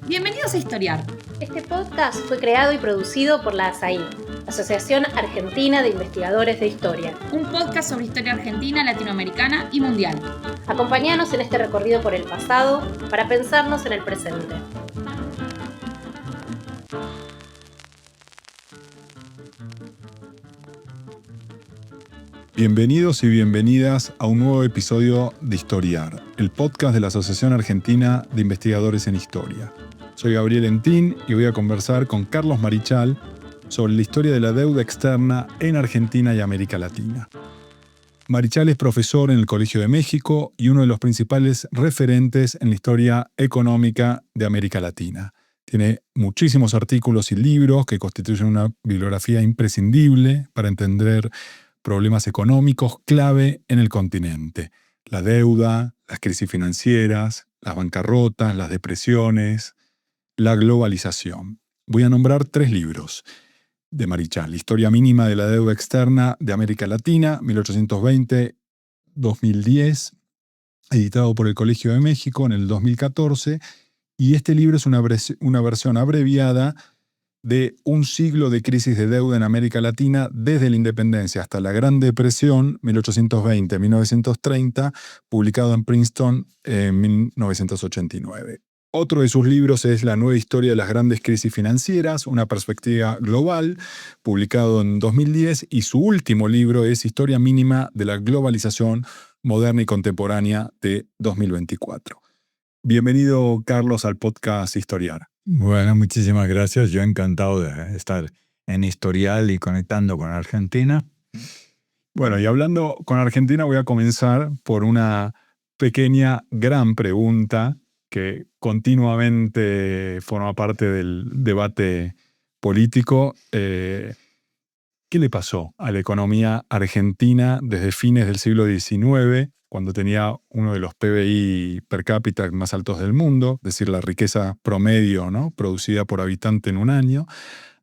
Bienvenidos a Historiar. Este podcast fue creado y producido por la ASAI, Asociación Argentina de Investigadores de Historia. Un podcast sobre historia argentina, latinoamericana y mundial. Acompáñanos en este recorrido por el pasado para pensarnos en el presente. Bienvenidos y bienvenidas a un nuevo episodio de Historiar, el podcast de la Asociación Argentina de Investigadores en Historia. Soy Gabriel Entín y voy a conversar con Carlos Marichal sobre la historia de la deuda externa en Argentina y América Latina. Marichal es profesor en el Colegio de México y uno de los principales referentes en la historia económica de América Latina. Tiene muchísimos artículos y libros que constituyen una bibliografía imprescindible para entender problemas económicos clave en el continente. La deuda, las crisis financieras, las bancarrotas, las depresiones, la globalización. Voy a nombrar 3 libros de Marichal. Historia mínima de la deuda externa de América Latina, 1820-2010, editado por el Colegio de México en el 2014. Y este libro es una versión abreviada de un siglo de crisis de deuda en América Latina desde la independencia hasta la Gran Depresión, 1820-1930, publicado en Princeton en 1989. Otro de sus libros es La nueva historia de las grandes crisis financieras, una perspectiva global, publicado en 2010, y su último libro es Historia mínima de la globalización moderna y contemporánea de 2024. Bienvenido, Carlos, al podcast Historiar. Bueno, muchísimas gracias. Yo encantado de estar en Historial y conectando con Argentina. Bueno, y hablando con Argentina, voy a comenzar por una pequeña, gran pregunta que continuamente forma parte del debate político. ¿Qué le pasó a la economía argentina desde fines del siglo XIX, cuando tenía uno de los PBI per cápita más altos del mundo, es decir, la riqueza promedio, ¿no?, producida por habitante en un año,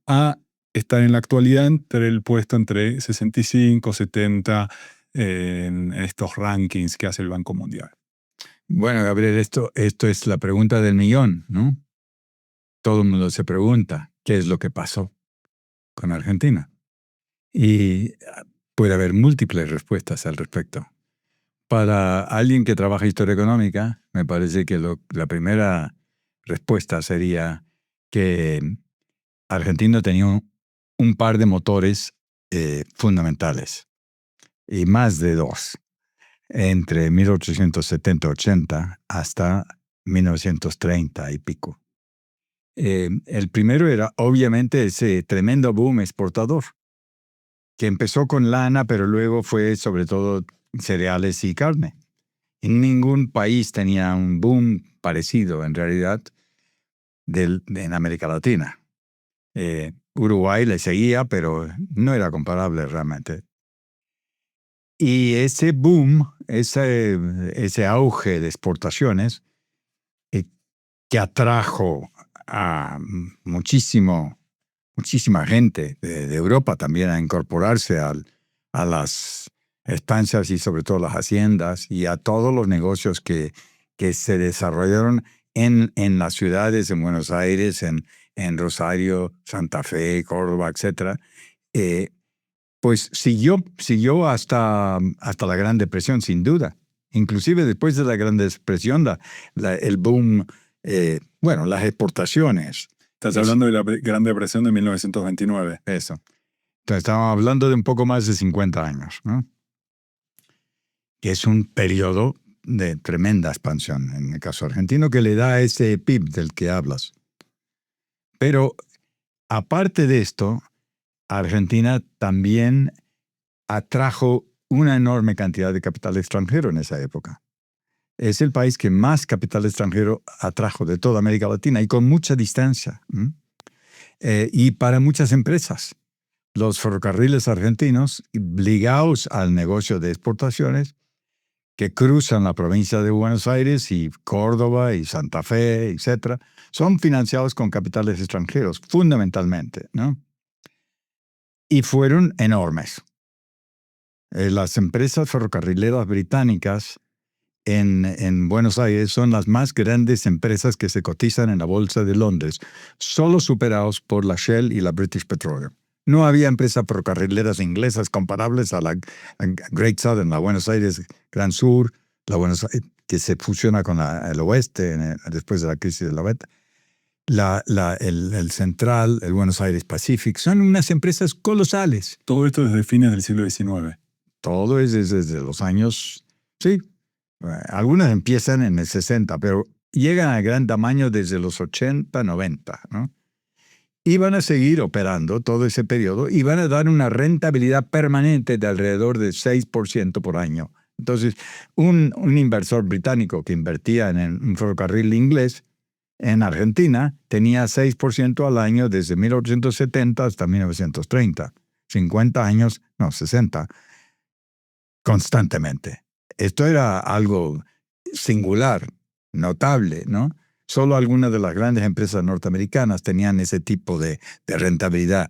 a estar en la actualidad entre 65 y 70 en estos rankings que hace el Banco Mundial? Bueno, Gabriel, esto es la pregunta del millón, ¿no? Todo el mundo se pregunta, ¿qué es lo que pasó con Argentina? Y puede haber múltiples respuestas al respecto. Para alguien que trabaja historia económica, me parece que la primera respuesta sería que Argentina tenía un par de motores fundamentales, y más de 2, entre 1870-80 hasta 1930 y pico. El primero era obviamente ese tremendo boom exportador, que empezó con lana, pero luego fue sobre todo cereales y carne. En ningún país tenía un boom parecido, en realidad, en América Latina. Uruguay le seguía, pero no era comparable realmente. Y ese boom, ese auge de exportaciones, que atrajo a muchísima gente de Europa también a incorporarse a las estancias y sobre todo las haciendas y a todos los negocios que se desarrollaron en las ciudades, en Buenos Aires, en Rosario, Santa Fe, Córdoba, etc. Pues siguió hasta la Gran Depresión, sin duda. Inclusive después de la Gran Depresión, el boom, las exportaciones. Estás hablando de la Gran Depresión de 1929. Eso. Entonces estamos hablando de un poco más de 50 años, ¿no? Que es un periodo de tremenda expansión, en el caso argentino, que le da ese PIB del que hablas. Pero aparte de esto, Argentina también atrajo una enorme cantidad de capital extranjero en esa época. Es el país que más capital extranjero atrajo de toda América Latina y con mucha distancia. Y para muchas empresas. Los ferrocarriles argentinos, ligados al negocio de exportaciones, que cruzan la provincia de Buenos Aires y Córdoba y Santa Fe, etc., son financiados con capitales extranjeros, fundamentalmente, ¿no? Y fueron enormes. Las empresas ferrocarrileras británicas en Buenos Aires son las más grandes empresas que se cotizan en la Bolsa de Londres, solo superados por la Shell y la British Petroleum. No había empresas ferrocarrileras inglesas comparables a la Great Southern, la Buenos Aires Gran Sur, la Buenos Aires, que se fusiona con el Oeste después de la crisis de la Beta. El Central, el Buenos Aires Pacific, son unas empresas colosales. Todo esto desde fines del siglo XIX. Todo es desde los años, sí. Algunas empiezan en el 60, pero llegan a gran tamaño desde los 80, 90, ¿no? Y van a seguir operando todo ese periodo y van a dar una rentabilidad permanente de alrededor del 6% por año. Entonces, un inversor británico que invertía en un ferrocarril inglés en Argentina tenía 6% al año desde 1870 hasta 1930. 50 años, no, 60, constantemente. Esto era algo singular, notable, ¿no? Solo algunas de las grandes empresas norteamericanas tenían ese tipo de rentabilidad.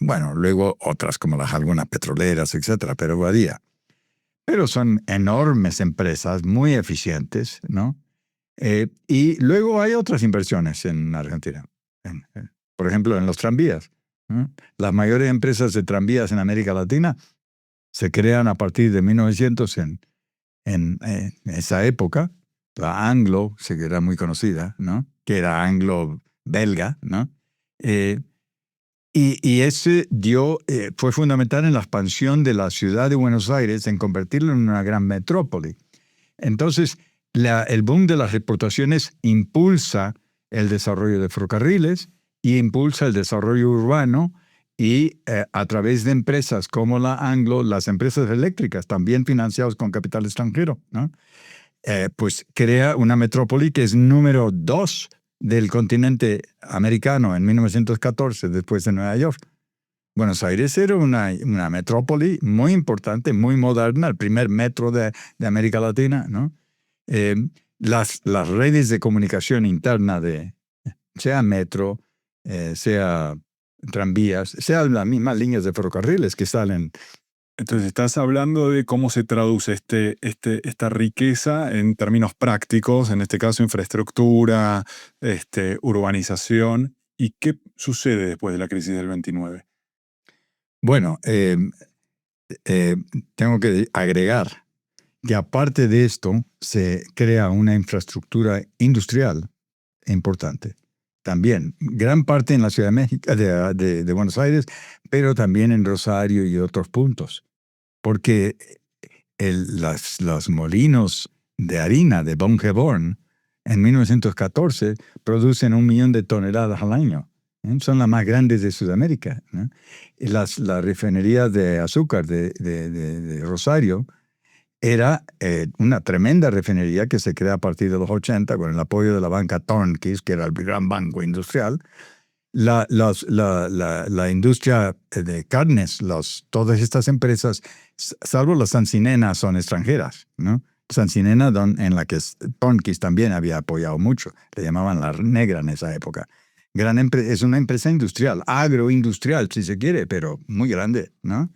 Bueno, luego otras como algunas petroleras, etcétera, pero varía. Pero son enormes empresas, muy eficientes, ¿no? Y luego hay otras inversiones en Argentina. Por ejemplo, en los tranvías, ¿no? Las mayores empresas de tranvías en América Latina se crean a partir de 1900 en esa época. La Anglo, que era muy conocida, ¿no? Que era anglo-belga, ¿no? Y ese fue fundamental en la expansión de la ciudad de Buenos Aires, en convertirlo en una gran metrópoli. Entonces, el boom de las exportaciones impulsa el desarrollo de ferrocarriles y impulsa el desarrollo urbano y a través de empresas como la Anglo, las empresas eléctricas, también financiadas con capital extranjero, ¿no? Pues crea una metrópoli que es número 2 del continente americano en 1914, después de Nueva York. Buenos Aires era una metrópoli muy importante, muy moderna, el primer metro de América Latina, ¿no? Las redes de comunicación interna, sea metro, sea tranvías, sea las mismas líneas de ferrocarriles que salen. Entonces, estás hablando de cómo se traduce esta riqueza en términos prácticos, en este caso infraestructura, urbanización. ¿Y qué sucede después de la crisis del 29? Bueno, tengo que agregar que aparte de esto se crea una infraestructura industrial importante. También, gran parte en la Ciudad de México, de Buenos Aires, pero también en Rosario y otros puntos. Porque los molinos de harina de Bongeborn en 1914 producen 1 millón de toneladas al año. Son las más grandes de Sudamérica, ¿no? Y la refinería de azúcar de Rosario era una tremenda refinería que se crea a partir de los 80 con el apoyo de la banca Tornquist, que era el gran banco industrial. La industria de carnes, todas estas empresas, salvo la Sancinena, son extranjeras, ¿no? Sancinena, en la que Tornquist también había apoyado mucho. Le llamaban la negra en esa época. Es una empresa industrial, agroindustrial, si se quiere, pero muy grande, ¿no?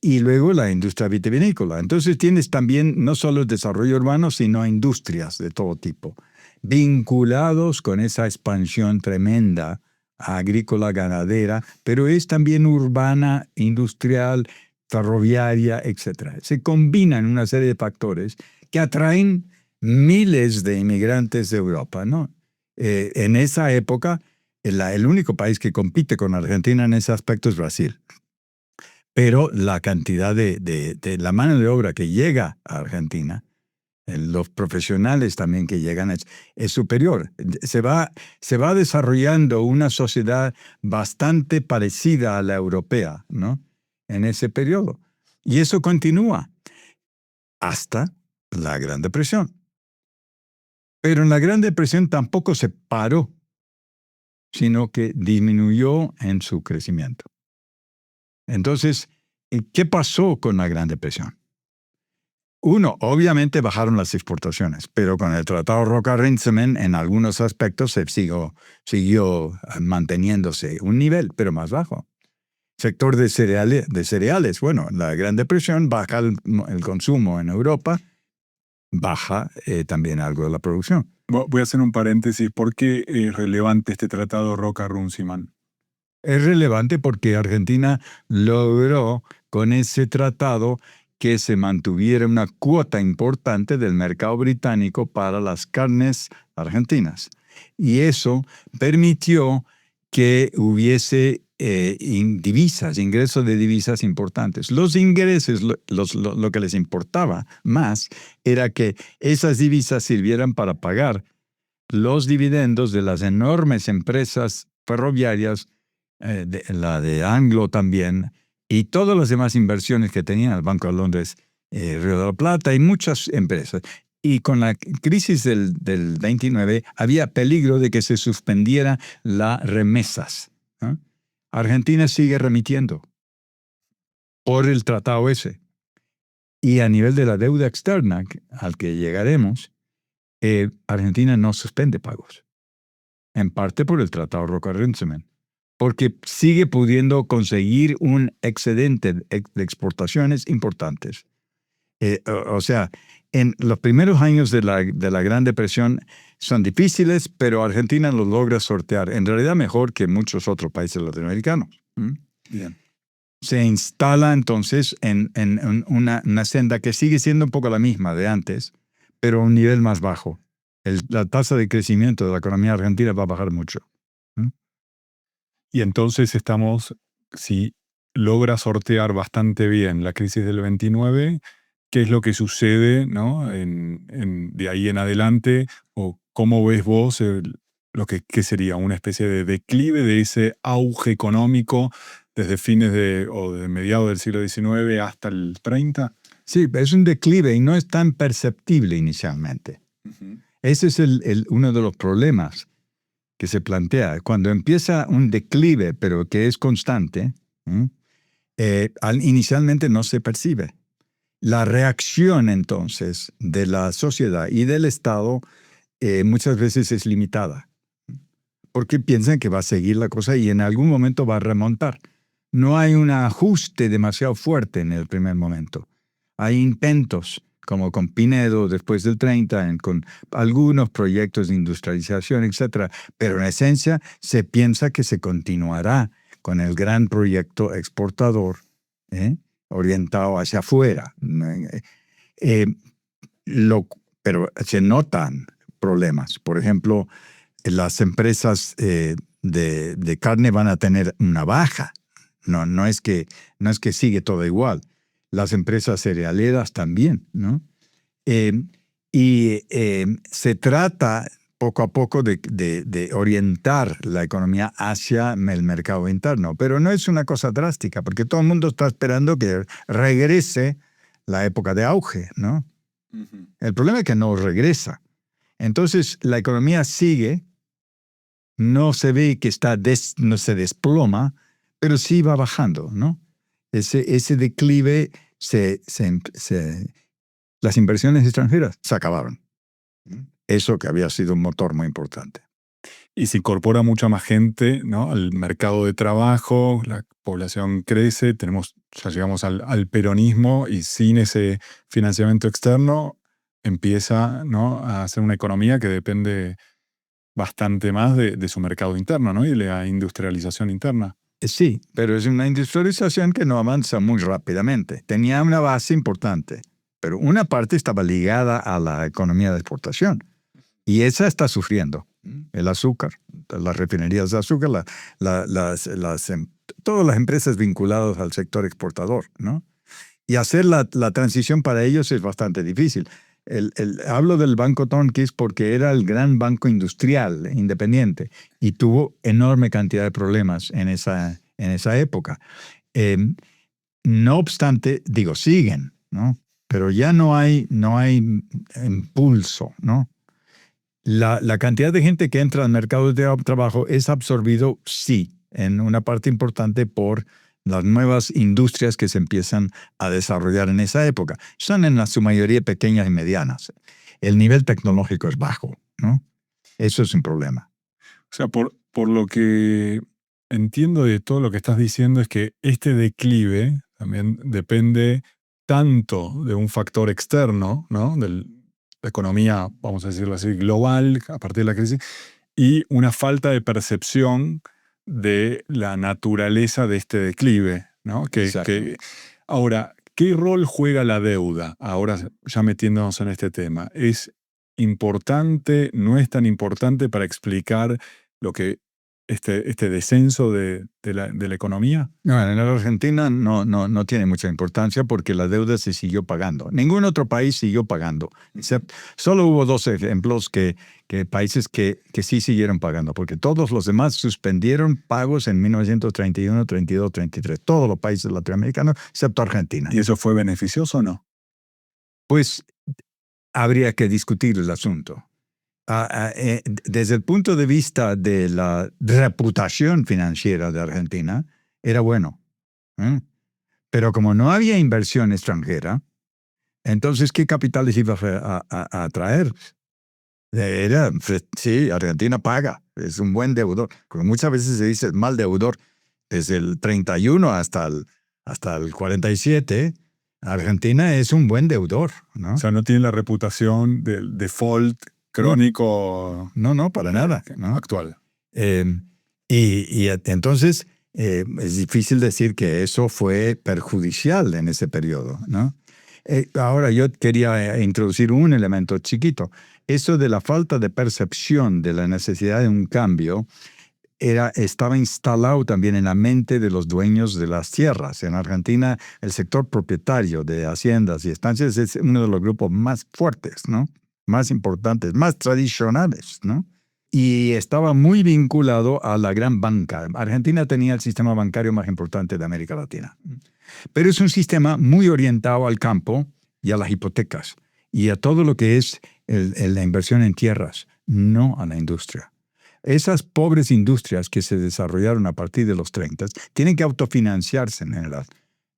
Y luego la industria vitivinícola. Entonces tienes también no solo el desarrollo urbano, sino industrias de todo tipo, vinculados con esa expansión tremenda agrícola, ganadera, pero es también urbana, industrial, ferroviaria, etc. Se combinan una serie de factores que atraen miles de inmigrantes de Europa, ¿no? En esa época, el único país que compite con Argentina en ese aspecto es Brasil. Pero la cantidad de la mano de obra que llega a Argentina, los profesionales también que llegan, es superior. Se va desarrollando una sociedad bastante parecida a la europea, ¿no? En ese periodo. Y eso continúa hasta la Gran Depresión. Pero en la Gran Depresión tampoco se paró, sino que disminuyó en su crecimiento. Entonces, ¿qué pasó con la Gran Depresión? Uno, obviamente bajaron las exportaciones, pero con el Tratado Roca-Rinsemen en algunos aspectos se siguió manteniéndose un nivel, pero más bajo. Sector de cereales. Bueno, la Gran Depresión baja el consumo en Europa, baja también algo de la producción. Voy a hacer un paréntesis. ¿Por qué es relevante este tratado Roca-Runciman? Es relevante porque Argentina logró con ese tratado que se mantuviera una cuota importante del mercado británico para las carnes argentinas. Y eso permitió que hubiese ingresos de divisas importantes. Los ingresos, lo que les importaba más era que esas divisas sirvieran para pagar los dividendos de las enormes empresas ferroviarias, la de Anglo también, y todas las demás inversiones que tenían el Banco de Londres, Río de la Plata y muchas empresas. Y con la crisis del 29 había peligro de que se suspendiera las remesas. Argentina sigue remitiendo por el tratado ese. Y a nivel de la deuda externa, al que llegaremos, Argentina no suspende pagos. En parte por el tratado Roca-Runciman, porque sigue pudiendo conseguir un excedente de exportaciones importantes. O sea, en los primeros años de la Gran Depresión son difíciles, pero Argentina lo logra sortear. En realidad mejor que muchos otros países latinoamericanos. Bien. Se instala entonces en una senda que sigue siendo un poco la misma de antes, pero a un nivel más bajo. La tasa de crecimiento de la economía argentina va a bajar mucho. Y entonces si logra sortear bastante bien la crisis del 29, ¿qué es lo que sucede, ¿no? de ahí en adelante? ¿O cómo ves vos qué sería una especie de declive de ese auge económico desde desde mediados del siglo XIX hasta el 30? Sí, es un declive y no es tan perceptible inicialmente. Uh-huh. Ese es uno de los problemas que se plantea. Cuando empieza un declive, pero que es constante, inicialmente no se percibe. La reacción entonces de la sociedad y del Estado muchas veces es limitada, porque piensan que va a seguir la cosa y en algún momento va a remontar. No hay un ajuste demasiado fuerte en el primer momento. Hay intentos, como con Pinedo después del 30, con algunos proyectos de industrialización, etc. Pero en esencia se piensa que se continuará con el gran proyecto exportador, orientado hacia afuera. Pero se notan problemas. Por ejemplo, las empresas de carne van a tener una baja. No es que sigue todo igual. Las empresas cerealeras también, ¿no? Se trata poco a poco de orientar la economía hacia el mercado interno, pero no es una cosa drástica, porque todo el mundo está esperando que regrese la época de auge, ¿no? Uh-huh. El problema es que no regresa. Entonces, la economía sigue, no se ve que no se desploma, pero sí va bajando, ¿no? Ese declive, las inversiones extranjeras se acabaron. Eso que había sido un motor muy importante. Y se incorpora mucha más gente, ¿no?, al mercado de trabajo, la población crece, ya llegamos al peronismo y sin ese financiamiento externo empieza, ¿no?, a hacer una economía que depende bastante más de su mercado interno, ¿no?, y de la industrialización interna. Sí, pero es una industrialización que no avanza muy rápidamente. Tenía una base importante, pero una parte estaba ligada a la economía de exportación. Y esa está sufriendo. El azúcar, las refinerías de azúcar, todas las empresas vinculadas al sector exportador, ¿no? Y hacer la transición para ellos es bastante difícil. Hablo del Banco Tonquis porque era el gran banco industrial independiente y tuvo enorme cantidad de problemas en esa época. No obstante, siguen, ¿no? Pero ya no hay impulso, ¿no? La cantidad de gente que entra al mercado de trabajo es absorbido, sí, en una parte importante por las nuevas industrias que se empiezan a desarrollar en esa época. Son en su mayoría pequeñas y medianas. El nivel tecnológico es bajo, ¿no? Eso es un problema. O sea, por lo que entiendo de todo lo que estás diciendo es que este declive también depende tanto de un factor externo, ¿no? De la economía, vamos a decirlo así, global, a partir de la crisis, y una falta de percepción de la naturaleza de este declive, ¿no? Ahora, ¿qué rol juega la deuda? Ahora, ya metiéndonos en este tema, ¿es importante, no es tan importante para explicar lo que este descenso de la economía? No, en la Argentina no tiene mucha importancia porque la deuda se siguió pagando. Ningún otro país siguió pagando. Solo hubo 2 ejemplos que países que sí siguieron pagando, porque todos los demás suspendieron pagos en 1931, 32, 33. Todos los países latinoamericanos, excepto Argentina. ¿Y eso fue beneficioso o no? Pues habría que discutir el asunto. Desde el punto de vista de la reputación financiera de Argentina, era bueno. Pero como no había inversión extranjera, entonces, ¿qué capitales iba a atraer? Sí, Argentina paga, es un buen deudor. Como muchas veces se dice mal deudor, desde el 31 hasta el 47, Argentina es un buen deudor, ¿no? O sea, no tiene la reputación del default crónico. No, para nada, ¿no? Actual. Y entonces es difícil decir que eso fue perjudicial en ese periodo, ¿no? Ahora yo quería introducir un elemento chiquito. Eso de la falta de percepción de la necesidad de un cambio estaba instalado también en la mente de los dueños de las tierras. En Argentina, el sector propietario de haciendas y estancias es uno de los grupos más fuertes, ¿no? Más importantes, más tradicionales, ¿no? Y estaba muy vinculado a la gran banca. Argentina tenía el sistema bancario más importante de América Latina. Pero es un sistema muy orientado al campo y a las hipotecas y a todo lo que es la inversión en tierras, no a la industria. Esas pobres industrias que se desarrollaron a partir de los 30 tienen que autofinanciarse en general.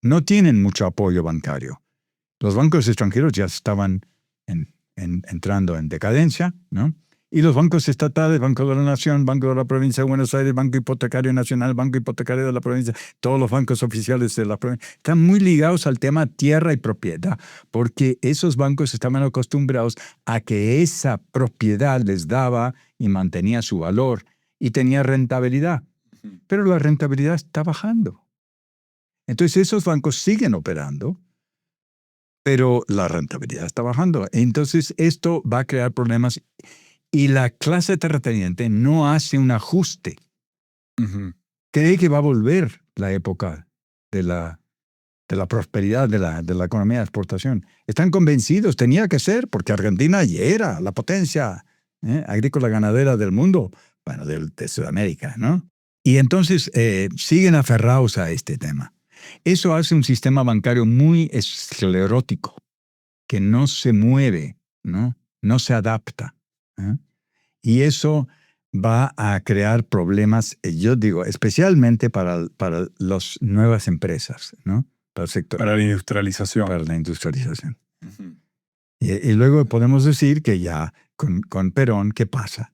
No tienen mucho apoyo bancario. Los bancos extranjeros ya estaban entrando en decadencia, ¿no? Y los bancos estatales, Banco de la Nación, Banco de la Provincia de Buenos Aires, Banco Hipotecario Nacional, Banco Hipotecario de la Provincia, todos los bancos oficiales de la provincia, están muy ligados al tema tierra y propiedad, porque esos bancos estaban acostumbrados a que esa propiedad les daba y mantenía su valor y tenía rentabilidad. Pero la rentabilidad está bajando. Entonces esos bancos siguen operando, pero la rentabilidad está bajando. Entonces esto va a crear problemas. Y la clase terrateniente no hace un ajuste. Cree que va a volver la época de la prosperidad de la economía de exportación. Están convencidos, tenía que ser, porque Argentina ya era la potencia agrícola ganadera del mundo, bueno, de Sudamérica, ¿no? Y entonces siguen aferrados a este tema. Eso hace un sistema bancario muy esclerótico, que no se mueve, ¿no? No se adapta. Y eso va a crear problemas, yo digo, especialmente para las nuevas empresas, ¿no? Para el sector. Para la industrialización. Para la industrialización. Y luego podemos decir que ya con Perón, ¿qué pasa?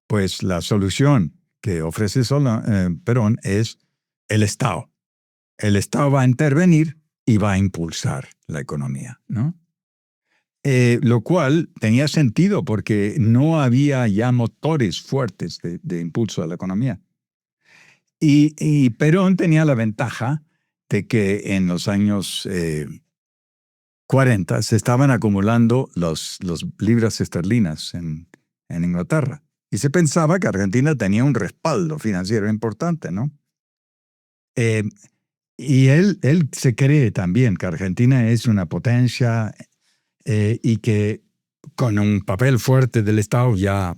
Pues la solución que ofrece Perón es el Estado. El Estado va a intervenir y va a impulsar la economía, ¿no? Lo cual tenía sentido porque no había ya motores fuertes de impulso a la economía. Y Perón tenía la ventaja de que en los años 40 se estaban acumulando los libras esterlinas en Inglaterra. Y se pensaba que Argentina tenía un respaldo financiero importante, ¿no? Y él se cree también que Argentina es una potencia y que con un papel fuerte del Estado ya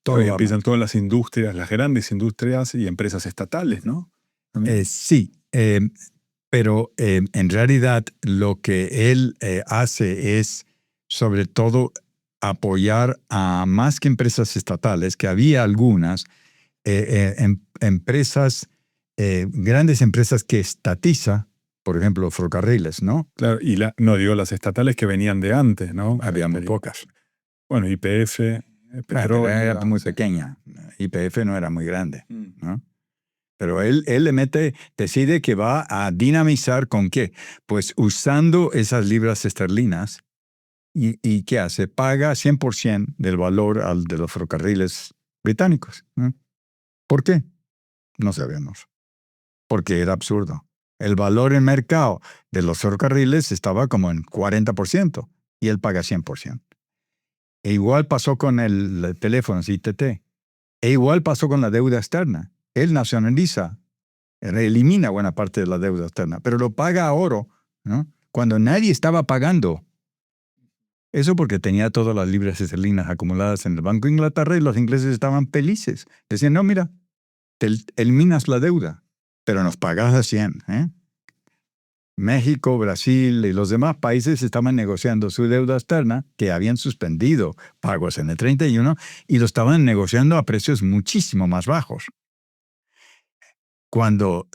todo empiezan todas las industrias, las grandes industrias y empresas estatales, ¿no? Sí, pero en realidad lo que él hace es sobre todo apoyar a más que empresas estatales, que había algunas empresas, grandes empresas que estatiza. Por ejemplo, ferrocarriles, ¿no? Claro, y las estatales que venían de antes, ¿no? Había muy pocas. Bueno, YPF, petróleo. Era muy pequeña. YPF no era muy grande, ¿no? Pero él le mete, decide que va a dinamizar ¿con qué? Pues usando esas libras esterlinas. ¿Y qué hace? Paga 100% del valor de los ferrocarriles británicos, ¿no? ¿Por qué? No sabemos. Porque era absurdo. El valor en mercado de los ferrocarriles estaba como en 40% y él paga 100%. E igual pasó con el teléfono, ITT. E igual pasó con la deuda externa. Él nacionaliza, elimina buena parte de la deuda externa, pero lo paga a oro, ¿no? Cuando nadie estaba pagando. Eso porque tenía todas las libras esterlinas acumuladas en el Banco de Inglaterra y los ingleses estaban felices. Decían, no, mira, te eliminas la deuda, pero nos pagas a 100, ¿eh? México, Brasil y los demás países estaban negociando su deuda externa, que habían suspendido pagos en el 31, y lo estaban negociando a precios muchísimo más bajos. Cuando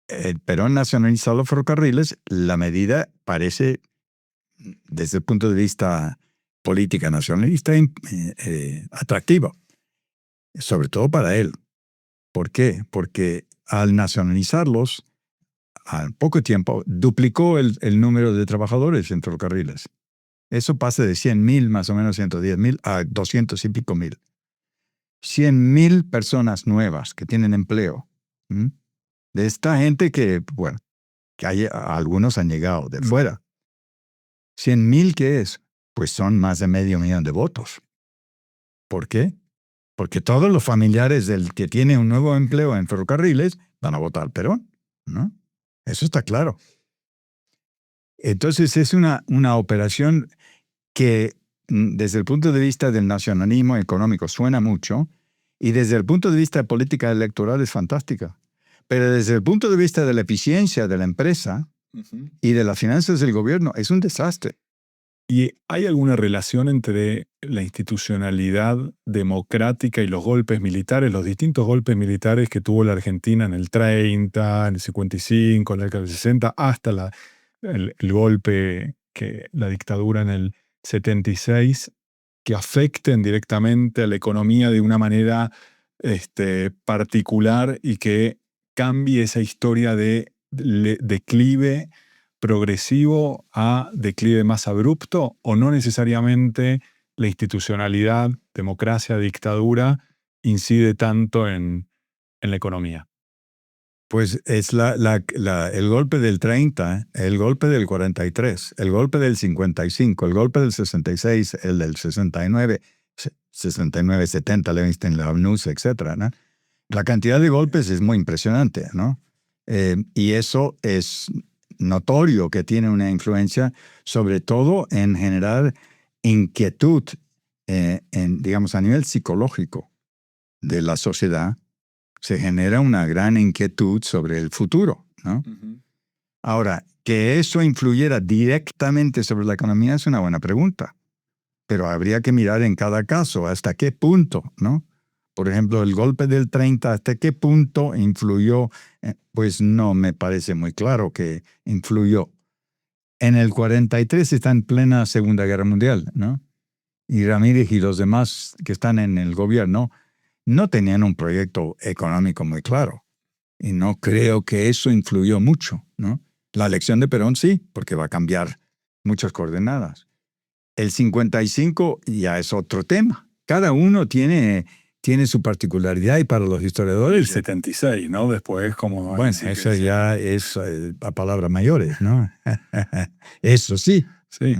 el Perón nacionalizó los ferrocarriles, la medida parece, desde el punto de vista política nacionalista, atractiva, sobre todo para él. ¿Por qué? Porque al nacionalizarlos, al poco tiempo, duplicó el número de trabajadores en ferrocarriles. Eso pasa de 100,000, más o menos 110,000, a 200 y pico mil. 100,000 personas nuevas que tienen empleo. De esta gente que, bueno, algunos han llegado de fuera. 100,000, ¿qué es? Pues son más de 500,000 de votos. ¿Por qué? Porque todos los familiares del que tiene un nuevo empleo en ferrocarriles van a votar Perón, ¿no? Eso está claro. Entonces es una operación que desde el punto de vista del nacionalismo económico suena mucho y desde el punto de vista de política electoral es fantástica. Pero desde el punto de vista de la eficiencia de la empresa y de las finanzas del gobierno es un desastre. ¿Y hay alguna relación entre la institucionalidad democrática y los golpes militares, los distintos golpes militares que tuvo la Argentina en el 30, en el 55, en el 60, hasta el golpe, la dictadura en el 76, que afecten directamente a la economía de una manera particular y que cambie esa historia de declive progresivo a declive más abrupto, o no necesariamente la institucionalidad, democracia, dictadura incide tanto en la economía? Pues es el golpe del 30, el golpe del 43, el golpe del 55, el golpe del 66, el del 69, 70, Levingston, Lavanus, etc., ¿no? La cantidad de golpes es muy impresionante, ¿no? Y eso es notorio que tiene una influencia, sobre todo en generar inquietud, digamos, a nivel psicológico de la sociedad. Se genera una gran inquietud sobre el futuro, ¿no? Ahora, que eso influyera directamente sobre la economía es una buena pregunta, pero habría que mirar en cada caso hasta qué punto, ¿no? Por ejemplo, el golpe del 30, ¿hasta qué punto influyó? Pues no me parece muy claro que influyó. En el 43 está en plena Segunda Guerra Mundial, ¿no? Y Ramírez y los demás que están en el gobierno no tenían un proyecto económico muy claro. Y no creo que eso influyó mucho, ¿no? La elección de Perón sí, porque va a cambiar muchas coordenadas. El 55 ya es otro tema. Cada uno tiene su particularidad, y para los historiadores... El 76, ¿no? Después como... Bueno, eso ya es a palabras mayores, ¿no? Eso sí. Sí.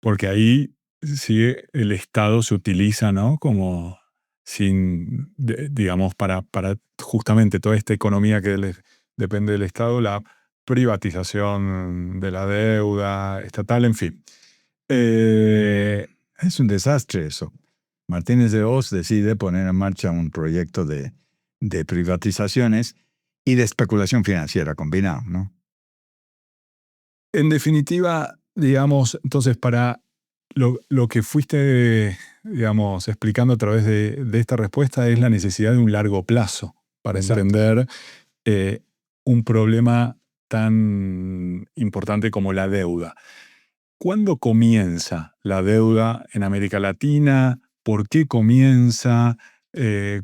Porque ahí sí el Estado se utiliza, ¿no? Como digamos, para justamente toda esta economía que depende del Estado, la privatización de la deuda estatal, en fin. Es un desastre eso. Martínez de Hoz decide poner en marcha un proyecto de privatizaciones y de especulación financiera combinado, ¿no? En definitiva, digamos, entonces para lo que fuiste, digamos, explicando a través de esta respuesta es la necesidad de un largo plazo para entender un problema tan importante como la deuda. ¿Cuándo comienza la deuda en América Latina? ¿Por qué comienza?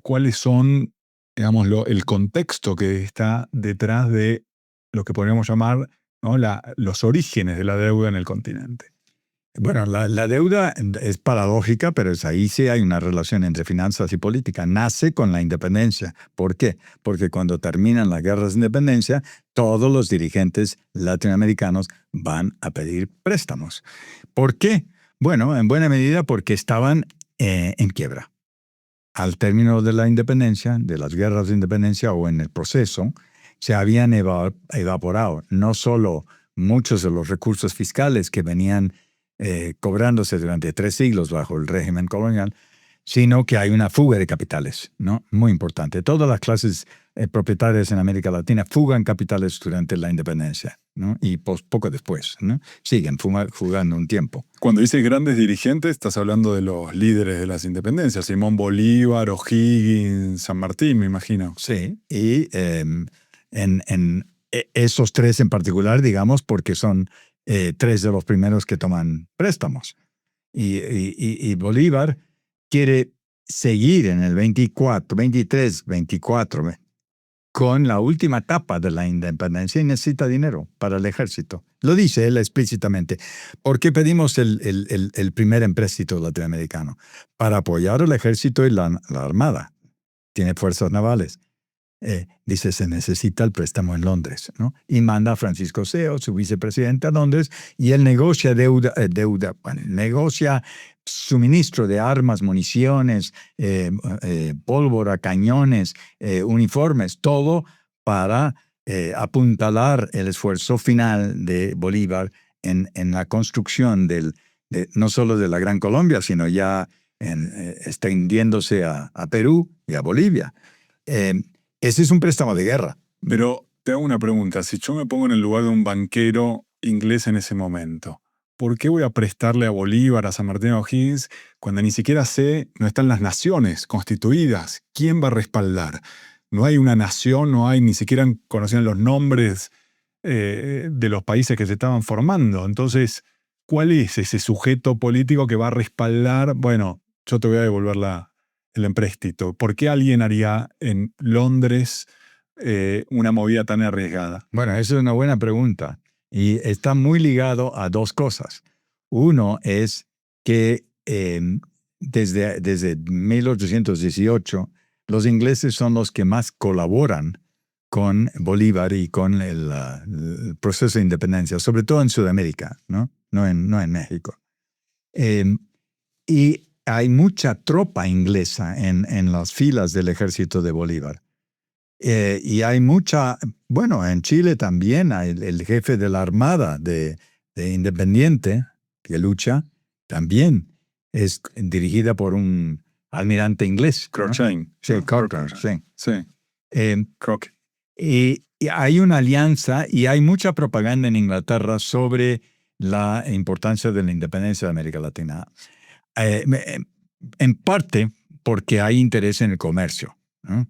¿Cuáles son digamos, el contexto que está detrás de lo que podríamos llamar, ¿no?, los orígenes de la deuda en el continente. Bueno, la deuda es paradójica, pero ahí sí hay una relación entre finanzas y política. Nace con la independencia. ¿Por qué? Porque cuando terminan las guerras de independencia, todos los dirigentes latinoamericanos van a pedir préstamos. ¿Por qué? Bueno, en buena medida porque estaban en quiebra. Al término de la independencia, de las guerras de independencia o en el proceso, se habían evaporado no solo muchos de los recursos fiscales que venían cobrándose durante 3 siglos bajo el régimen colonial, sino que hay una fuga de capitales, ¿no? Muy importante. Todas las clases propietarias en América Latina fugan capitales durante la independencia, ¿no? Y poco después, ¿no? Siguen fugando un tiempo. Cuando dices grandes dirigentes, estás hablando de los líderes de las independencias, Simón Bolívar, O'Higgins, San Martín, me imagino. Sí, y esos 3 en particular, digamos, porque son 3 de los primeros que toman préstamos. Y Bolívar quiere seguir en el 23, 24, con la última etapa de la independencia y necesita dinero para el ejército. Lo dice él explícitamente. ¿Por qué pedimos el primer empréstito latinoamericano? Para apoyar al ejército y la armada. Tiene fuerzas navales. Dice, se necesita el préstamo en Londres, ¿no? Y manda a Francisco Seo, su vicepresidente, a Londres, y él negocia negocia suministro de armas, municiones, pólvora, cañones, uniformes, todo para apuntalar el esfuerzo final de Bolívar en la construcción no solo de la Gran Colombia, sino ya extendiéndose a Perú y a Bolivia. Ese es un préstamo de guerra. Pero te hago una pregunta. Si yo me pongo en el lugar de un banquero inglés en ese momento, ¿por qué voy a prestarle a Bolívar, a San Martín, a O'Higgins, cuando ni siquiera no están las naciones constituidas? ¿Quién va a respaldar? No hay una nación, ni siquiera conocían los nombres de los países que se estaban formando. Entonces, ¿cuál es ese sujeto político que va a respaldar? Bueno, yo te voy a devolver el empréstito. ¿Por qué alguien haría en Londres una movida tan arriesgada? Bueno, esa es una buena pregunta. Y está muy ligado a 2 cosas. Uno es que desde 1818, los ingleses son los que más colaboran con Bolívar y con el proceso de independencia, sobre todo en Sudamérica, ¿no? No en México. Y hay mucha tropa inglesa en las filas del ejército de Bolívar. Y hay en Chile también hay el jefe de la Armada de Independiente, que lucha, también es dirigida por un almirante inglés. Cochrane. ¿No? Sí, Cochrane, sí. Croc. Y hay una alianza y hay mucha propaganda en Inglaterra sobre la importancia de la independencia de América Latina. En parte porque hay interés en el comercio, ¿no?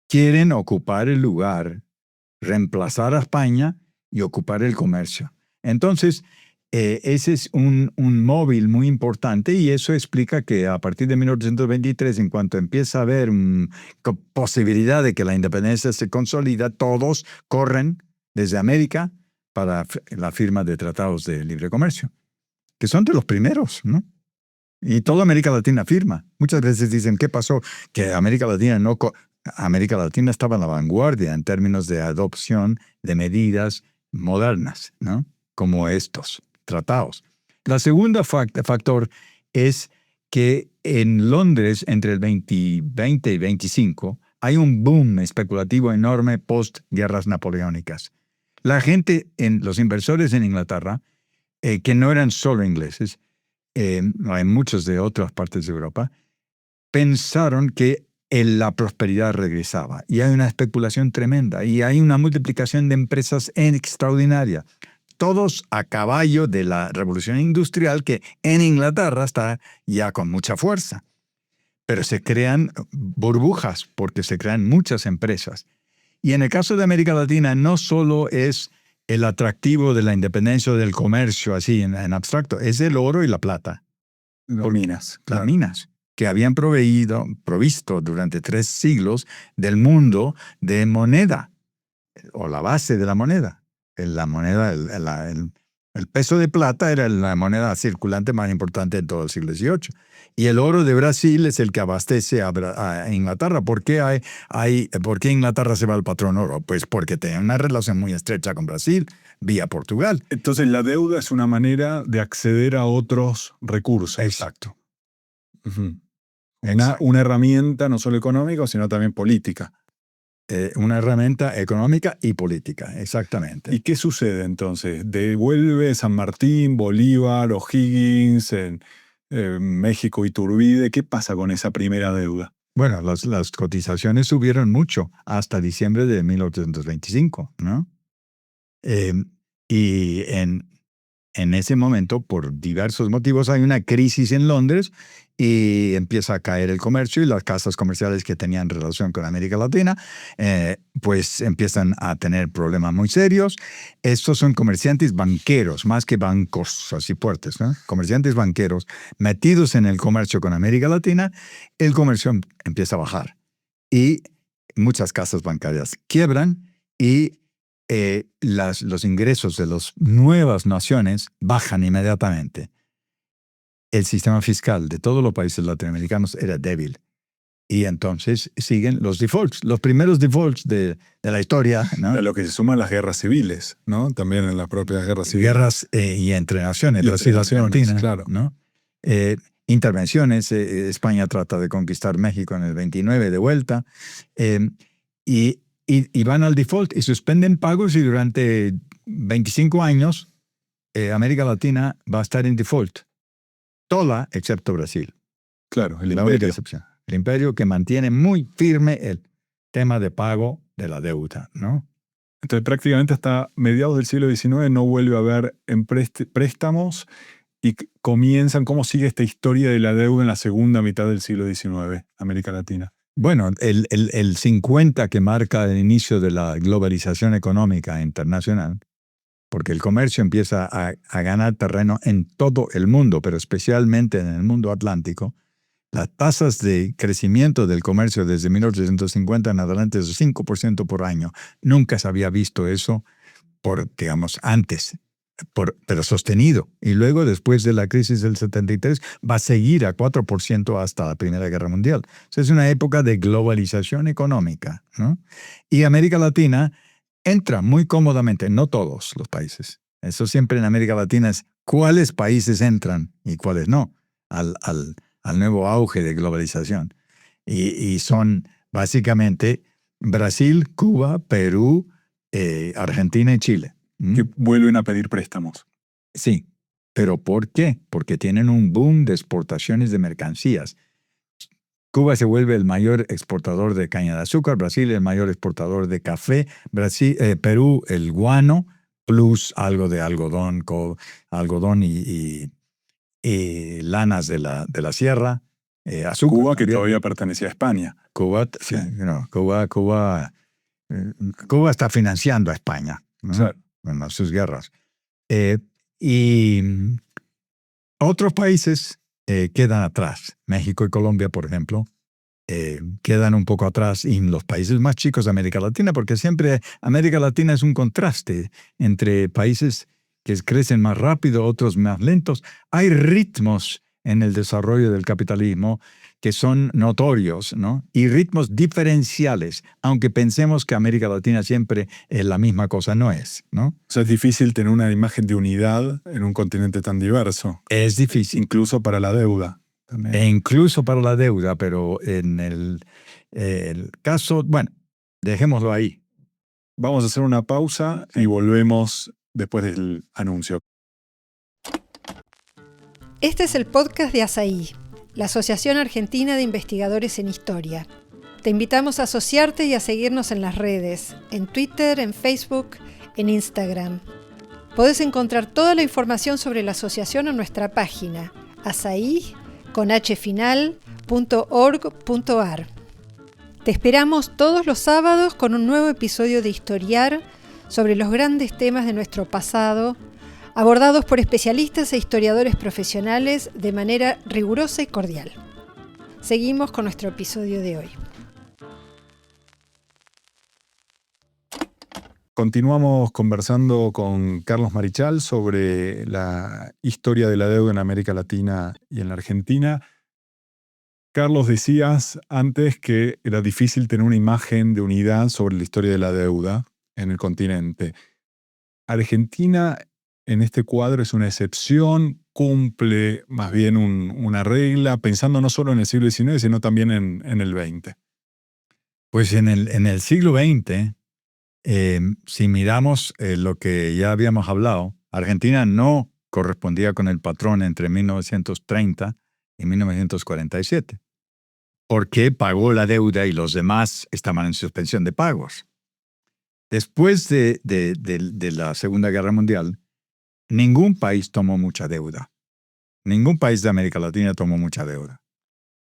Quieren ocupar el lugar, reemplazar a España y ocupar el comercio. Entonces, ese es un móvil muy importante y eso explica que a partir de 1823, en cuanto empieza a haber posibilidad de que la independencia se consolida, todos corren desde América para la firma de tratados de libre comercio, que son de los primeros, ¿no? Y toda América Latina firma. Muchas veces dicen, ¿qué pasó? Que América Latina estaba en la vanguardia en términos de adopción de medidas modernas, ¿no? Como estos tratados. La segunda factor es que en Londres, entre el 20 y 25, hay un boom especulativo enorme post-guerras napoleónicas. La gente, los inversores en Inglaterra, que no eran solo ingleses, hay muchos de otras partes de Europa, pensaron que la prosperidad regresaba. Y hay una especulación tremenda. Y hay una multiplicación de empresas extraordinaria. Todos a caballo de la revolución industrial que en Inglaterra está ya con mucha fuerza. Pero se crean burbujas porque se crean muchas empresas. Y en el caso de América Latina no solo es el atractivo de la independencia o del comercio así en abstracto, es el oro y la plata. Las minas. Las minas. que habían provisto durante 3 siglos del mundo de moneda, o la base de la moneda. El peso de plata era la moneda circulante más importante de todo el siglo XVIII. Y el oro de Brasil es el que abastece a Inglaterra. ¿Por qué Inglaterra se va al patrón oro? Pues porque tiene una relación muy estrecha con Brasil, vía Portugal. Entonces la deuda es una manera de acceder a otros recursos. Exacto. Uh-huh. Una herramienta no solo económica, sino también política. Una herramienta económica y política, exactamente. ¿Y qué sucede entonces? ¿Devuelve San Martín, Bolívar, O'Higgins, en México, Iturbide? ¿Qué pasa con esa primera deuda? Bueno, las cotizaciones subieron mucho hasta diciembre de 1825, ¿no? Y en ese momento, por diversos motivos, hay una crisis en Londres y empieza a caer el comercio, y las casas comerciales que tenían relación con América Latina pues empiezan a tener problemas muy serios. Estos son comerciantes banqueros, más que bancos así fuertes, ¿no? Comerciantes banqueros metidos en el comercio con América Latina. El comercio empieza a bajar y muchas casas bancarias quiebran y los ingresos de las nuevas naciones bajan inmediatamente. El sistema fiscal de todos los países latinoamericanos era débil. Y entonces siguen los defaults, los primeros defaults de la historia, ¿no? A lo que se suman las guerras civiles, ¿no? También en las propias guerras civiles. Guerras y entre naciones, Brasil y Argentina, claro. ¿no? Intervenciones, España trata de conquistar México en el 29 de vuelta, y van al default y suspenden pagos, y durante 25 años América Latina va a estar en default. Toda excepto Brasil. Claro, el la imperio. única excepción. El imperio que mantiene muy firme el tema de pago de la deuda, ¿no? Entonces prácticamente hasta mediados del siglo XIX no vuelve a haber préstamos, y comienzan, ¿cómo sigue esta historia de la deuda en la segunda mitad del siglo XIX, América Latina? Bueno, el 50 que marca el inicio de la globalización económica internacional, porque el comercio empieza a ganar terreno en todo el mundo, pero especialmente en el mundo atlántico. Las tasas de crecimiento del comercio desde 1850 en adelante es 5% por año. Nunca se había visto eso antes, pero sostenido. Y luego, después de la crisis del 73, va a seguir a 4% hasta la Primera Guerra Mundial. Es una época de globalización económica, ¿no? Y América Latina entra muy cómodamente, no todos los países. Eso siempre en América Latina es cuáles países entran y cuáles no al nuevo auge de globalización. Y son básicamente Brasil, Cuba, Perú, Argentina y Chile. Que vuelven a pedir préstamos. Sí, pero ¿por qué? Porque tienen un boom de exportaciones de mercancías. Cuba se vuelve el mayor exportador de caña de azúcar, Brasil el mayor exportador de café, Perú el guano, plus algo de algodón y lanas de la sierra, azúcar. Cuba, que todavía pertenecía a España. Cuba está financiando a España, ¿no? Claro. Bueno, sus guerras. Y otros países quedan atrás. México y Colombia, por ejemplo, quedan un poco atrás, y los países más chicos de América Latina, porque siempre América Latina es un contraste entre países que crecen más rápido, otros más lentos. Hay ritmos en el desarrollo del capitalismo que son notorios, ¿no? Y ritmos diferenciales, aunque pensemos que América Latina siempre es la misma cosa, no es, ¿no? O sea, es difícil tener una imagen de unidad en un continente tan diverso. Es difícil. Incluso para la deuda. También. E incluso para la deuda, pero en el caso, bueno, dejémoslo ahí. Vamos a hacer una pausa y volvemos después del anuncio. Este es el podcast de ASAI, la Asociación Argentina de Investigadores en Historia. Te invitamos a asociarte y a seguirnos en las redes, en Twitter, en Facebook, en Instagram. Podés encontrar toda la información sobre la asociación en nuestra página, asai.org.ar. Te esperamos todos los sábados con un nuevo episodio de Historiar sobre los grandes temas de nuestro pasado, abordados por especialistas e historiadores profesionales de manera rigurosa y cordial. Seguimos con nuestro episodio de hoy. Continuamos conversando con Carlos Marichal sobre la historia de la deuda en América Latina y en la Argentina. Carlos, decías antes que era difícil tener una imagen de unidad sobre la historia de la deuda en el continente. Argentina en este cuadro es una excepción, cumple más bien una regla, pensando no solo en el siglo XIX, sino también en el XX. Pues en el siglo XX, si miramos lo que ya habíamos hablado, Argentina no correspondía con el patrón entre 1930 y 1947, porque pagó la deuda y los demás estaban en suspensión de pagos. Después de la Segunda Guerra Mundial, ningún país tomó mucha deuda. Ningún país de América Latina tomó mucha deuda.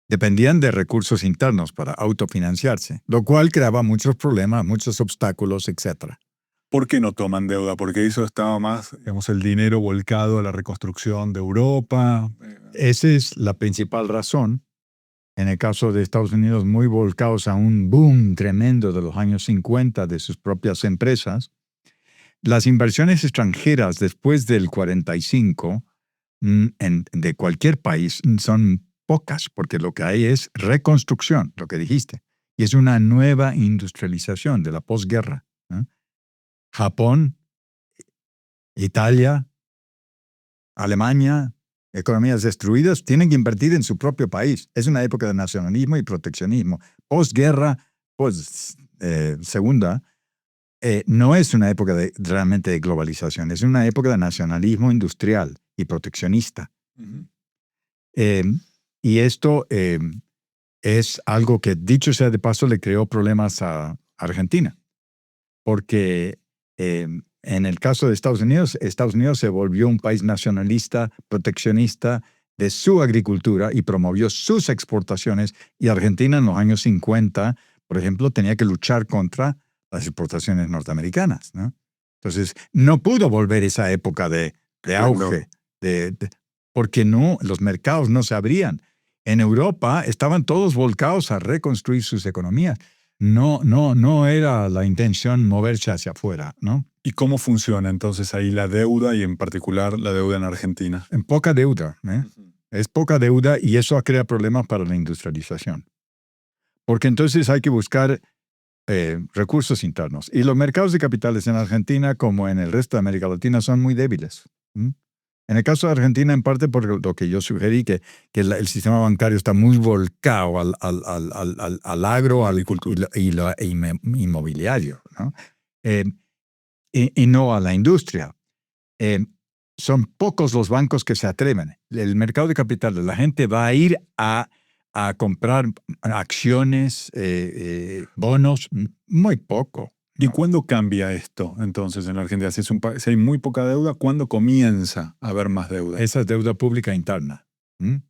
Dependían de recursos internos para autofinanciarse, lo cual creaba muchos problemas, muchos obstáculos, etc. ¿Por qué no toman deuda? Porque eso estaba más, digamos, el dinero volcado a la reconstrucción de Europa. Esa es la principal razón. En el caso de Estados Unidos, muy volcados a un boom tremendo de los años 50 de sus propias empresas. Las inversiones extranjeras después del 45 de cualquier país son pocas, porque lo que hay es reconstrucción, lo que dijiste, y es una nueva industrialización de la posguerra. Japón, Italia, Alemania, economías destruidas, tienen que invertir en su propio país. Es una época de nacionalismo y proteccionismo. Posguerra, segunda, no es una época realmente de globalización, es una época de nacionalismo industrial y proteccionista. Uh-huh. Y esto es algo que, dicho sea de paso, le creó problemas a Argentina. Porque en el caso de Estados Unidos se volvió un país nacionalista, proteccionista de su agricultura y promovió sus exportaciones. Y Argentina en los años 50, por ejemplo, tenía que luchar contra las exportaciones norteamericanas, ¿no? Entonces, no pudo volver esa época de auge, porque los mercados no se abrían. En Europa estaban todos volcados a reconstruir sus economías. No era la intención moverse hacia afuera, ¿no? ¿Y cómo funciona entonces ahí la deuda y en particular la deuda en Argentina? En poca deuda, ¿eh? Uh-huh. Es poca deuda y eso crea problemas para la industrialización. Porque entonces hay que buscar recursos internos. Y los mercados de capitales en Argentina, como en el resto de América Latina, son muy débiles. En el caso de Argentina, en parte por lo que yo sugerí, que el sistema bancario está muy volcado al agro, y inmobiliario, ¿no? Y no a la industria. Son pocos los bancos que se atreven. El mercado de capitales, la gente va a ir a comprar acciones, bonos, muy poco. ¿Y cuándo cambia esto entonces en la Argentina? Si hay muy poca deuda, ¿cuándo comienza a haber más deuda? Esa es deuda pública interna. Uh-huh.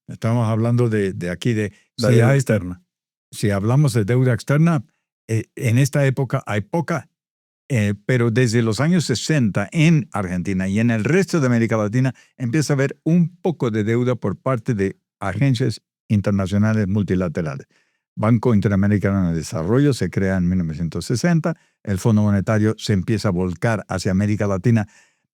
Estamos hablando de aquí de la deuda externa. Si hablamos de deuda externa, en esta época hay poca, pero desde los años 60 en Argentina y en el resto de América Latina empieza a haber un poco de deuda por parte de agencias internacionales multilaterales. Banco Interamericano de Desarrollo se crea en 1960, el Fondo Monetario se empieza a volcar hacia América Latina,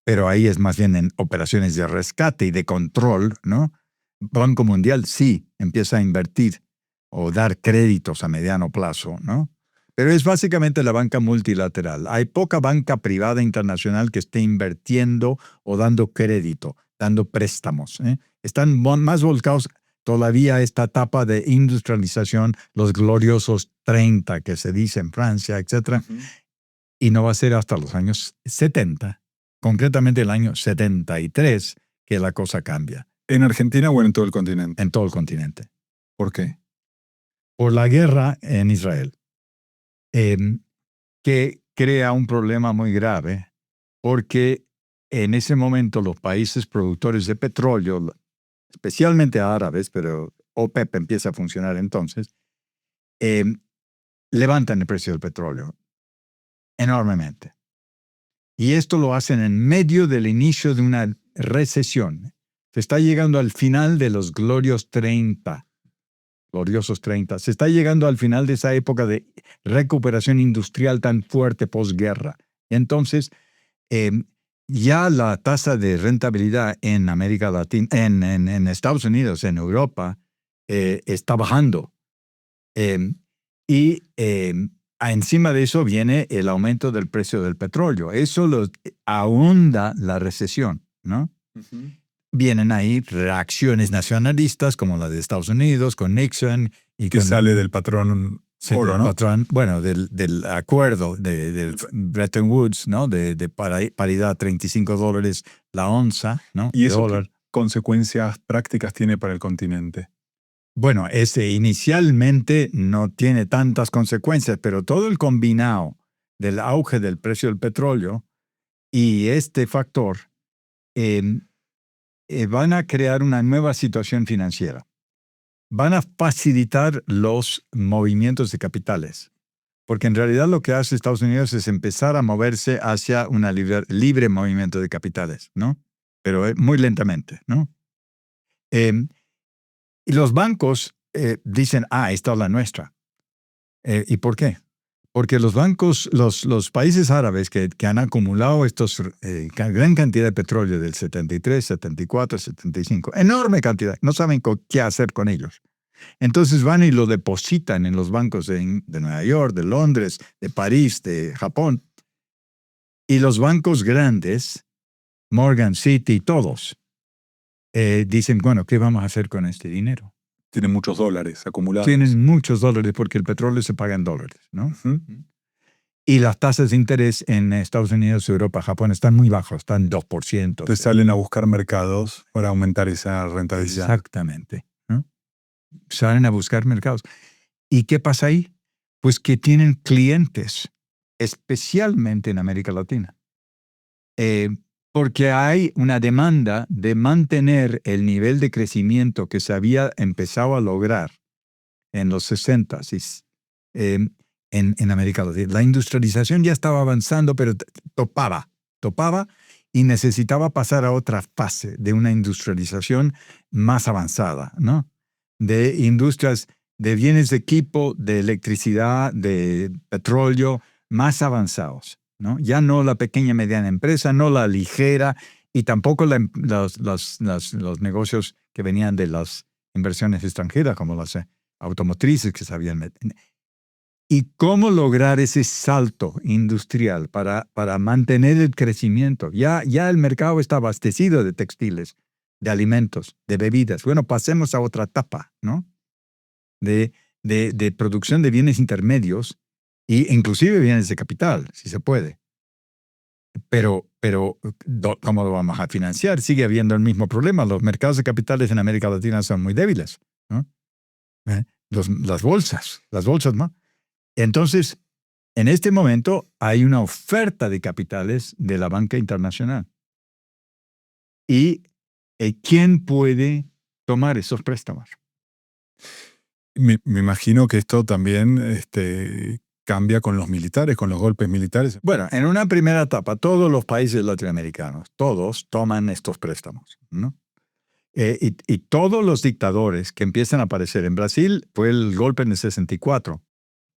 pero ahí es más bien en operaciones de rescate y de control, ¿no? Banco Mundial sí empieza a invertir o dar créditos a mediano plazo, ¿no? Pero es básicamente la banca multilateral. Hay poca banca privada internacional que esté invirtiendo o dando crédito, dando préstamos, ¿eh? Están más volcados todavía a esta etapa de industrialización, los gloriosos 30 que se dice en Francia, etc. Uh-huh. Y no va a ser hasta los años 70, concretamente el año 73, que la cosa cambia. ¿En Argentina o en todo el continente? En todo el continente. ¿Por qué? Por la guerra en Israel, que crea un problema muy grave, porque en ese momento los países productores de petróleo, especialmente árabes, pero OPEP empieza a funcionar entonces, levantan el precio del petróleo enormemente. Y esto lo hacen en medio del inicio de una recesión. Se está llegando al final de los glorios 30. gloriosos 30. Se está llegando al final de esa época de recuperación industrial tan fuerte posguerra. Entonces, ya la tasa de rentabilidad en América Latina, en Estados Unidos, en Europa, está bajando. Encima de eso viene el aumento del precio del petróleo. Eso ahonda la recesión, ¿no? Uh-huh. Vienen ahí reacciones nacionalistas como la de Estados Unidos con Nixon. Y que sale del patrón oro, ¿no? Del acuerdo del Bretton Woods, ¿no? De paridad $35 la onza, ¿no? ¿Y eso qué consecuencias prácticas tiene para el continente? Bueno, ese inicialmente no tiene tantas consecuencias, pero todo el combinado del auge del precio del petróleo y este factor van a crear una nueva situación financiera. Van a facilitar los movimientos de capitales, porque en realidad lo que hace Estados Unidos es empezar a moverse hacia un libre movimiento de capitales, ¿no? Pero muy lentamente, ¿no? Y los bancos dicen, esta es la nuestra. ¿Y por qué? Porque los bancos, los países árabes que han acumulado gran cantidad de petróleo del 73, 74, 75, enorme cantidad, no saben qué hacer con ellos. Entonces van y lo depositan en los bancos de Nueva York, de Londres, de París, de Japón. Y los bancos grandes, Morgan City, todos, dicen, bueno, ¿qué vamos a hacer con este dinero? Tienen muchos dólares acumulados. Tienen muchos dólares porque el petróleo se paga en dólares, ¿no? Uh-huh. Y las tasas de interés en Estados Unidos, Europa, Japón están muy bajos, están 2%. Entonces salen a buscar mercados para aumentar esa rentabilidad. Exactamente, ¿no? Salen a buscar mercados. ¿Y qué pasa ahí? Pues que tienen clientes, especialmente en América Latina. Porque hay una demanda de mantener el nivel de crecimiento que se había empezado a lograr en los 60s en América Latina. La industrialización ya estaba avanzando, pero topaba y necesitaba pasar a otra fase de una industrialización más avanzada, ¿no? De industrias de bienes de equipo, de electricidad, de petróleo, más avanzados, ¿no? Ya no la pequeña y mediana empresa, no la ligera, y tampoco los negocios que venían de las inversiones extranjeras, como las automotrices que se habían metido. ¿Y cómo lograr ese salto industrial para mantener el crecimiento? Ya el mercado está abastecido de textiles, de alimentos, de bebidas. Bueno, pasemos a otra etapa, ¿no? De producción de bienes intermedios e inclusive bienes de capital, si se puede. Pero ¿cómo lo vamos a financiar? Sigue habiendo el mismo problema. Los mercados de capitales en América Latina son muy débiles, ¿no? Las bolsas, ¿no? Entonces, en este momento hay una oferta de capitales de la banca internacional. ¿Y quién puede tomar esos préstamos? Me imagino que esto también cambia con los militares, con los golpes militares. Bueno, en una primera etapa, todos los países latinoamericanos, todos toman estos préstamos, ¿no? Y todos los dictadores que empiezan a aparecer en Brasil, fue el golpe en el 64.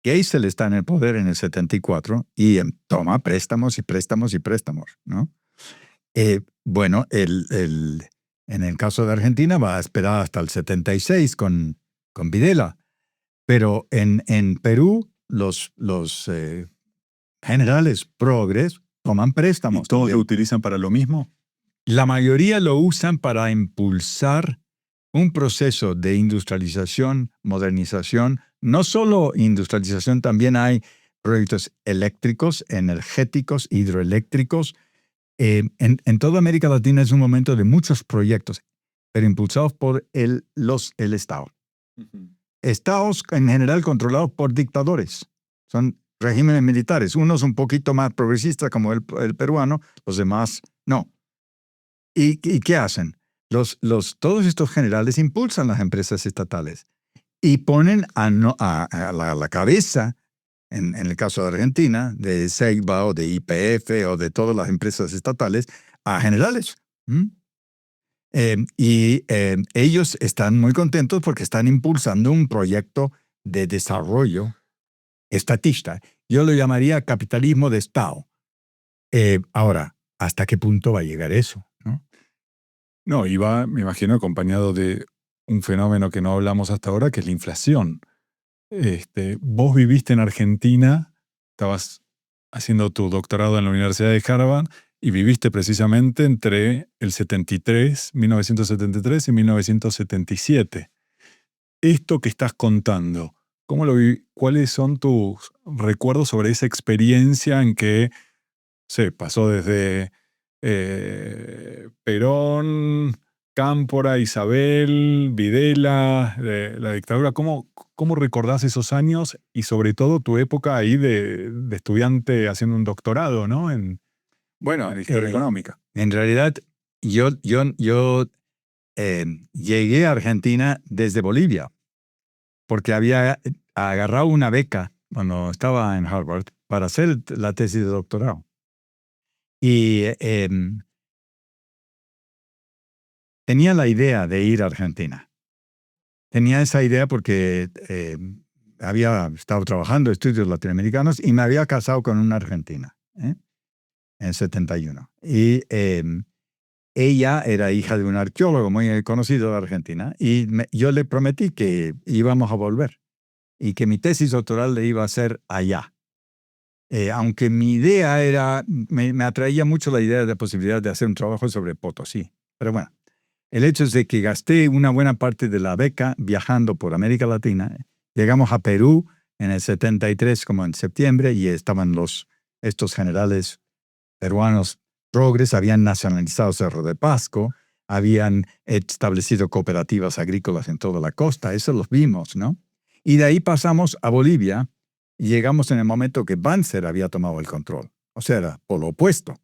Geisel está en el poder en el 74 y toma préstamos y préstamos y préstamos, ¿no? Bueno, en el caso de Argentina va a esperar hasta el 76 con Videla, pero en Perú los generales progres toman préstamos. ¿Y todos lo utilizan para lo mismo? La mayoría lo usan para impulsar un proceso de industrialización, modernización. No solo industrialización, también hay proyectos eléctricos, energéticos, hidroeléctricos. En toda América Latina es un momento de muchos proyectos, pero impulsados por el Estado. Uh-huh. Estados en general controlados por dictadores. Son regímenes militares. Unos un poquito más progresistas como el peruano, los demás no. ¿Y qué hacen? Todos estos generales impulsan las empresas estatales y ponen a la cabeza, en el caso de Argentina, de Ceiba o de YPF o de todas las empresas estatales, a generales. Ellos están muy contentos porque están impulsando un proyecto de desarrollo estatista. Yo lo llamaría capitalismo de Estado. Ahora, ¿hasta qué punto va a llegar eso? No, y va, me imagino, acompañado de un fenómeno que no hablamos hasta ahora, que es la inflación. Vos viviste en Argentina, estabas haciendo tu doctorado en la Universidad de Harvard y viviste precisamente entre el 1973 y 1977. Esto que estás contando, ¿cuáles son tus recuerdos sobre esa experiencia en que se pasó desde Perón, Cámpora, Isabel, Videla, la dictadura? ¿Cómo recordás esos años y sobre todo tu época ahí de estudiante haciendo un doctorado, ¿no? En historia económica. En realidad, yo llegué a Argentina desde Bolivia, porque había agarrado una beca cuando estaba en Harvard para hacer la tesis de doctorado. Y tenía la idea de ir a Argentina. Tenía esa idea porque había estado trabajando en estudios latinoamericanos y me había casado con una argentina en 71. Y ella era hija de un arqueólogo muy conocido de Argentina y yo le prometí que íbamos a volver y que mi tesis doctoral le iba a hacer allá. Aunque mi idea era, me atraía mucho la idea de la posibilidad de hacer un trabajo sobre Potosí. Pero bueno, el hecho es de que gasté una buena parte de la beca viajando por América Latina. Llegamos a Perú en el 73, como en septiembre, y estaban estos generales peruanos progres, habían nacionalizado Cerro de Pasco, habían establecido cooperativas agrícolas en toda la costa, eso los vimos, ¿no? Y de ahí pasamos a Bolivia, y llegamos en el momento que Banzer había tomado el control. O sea, era por lo opuesto.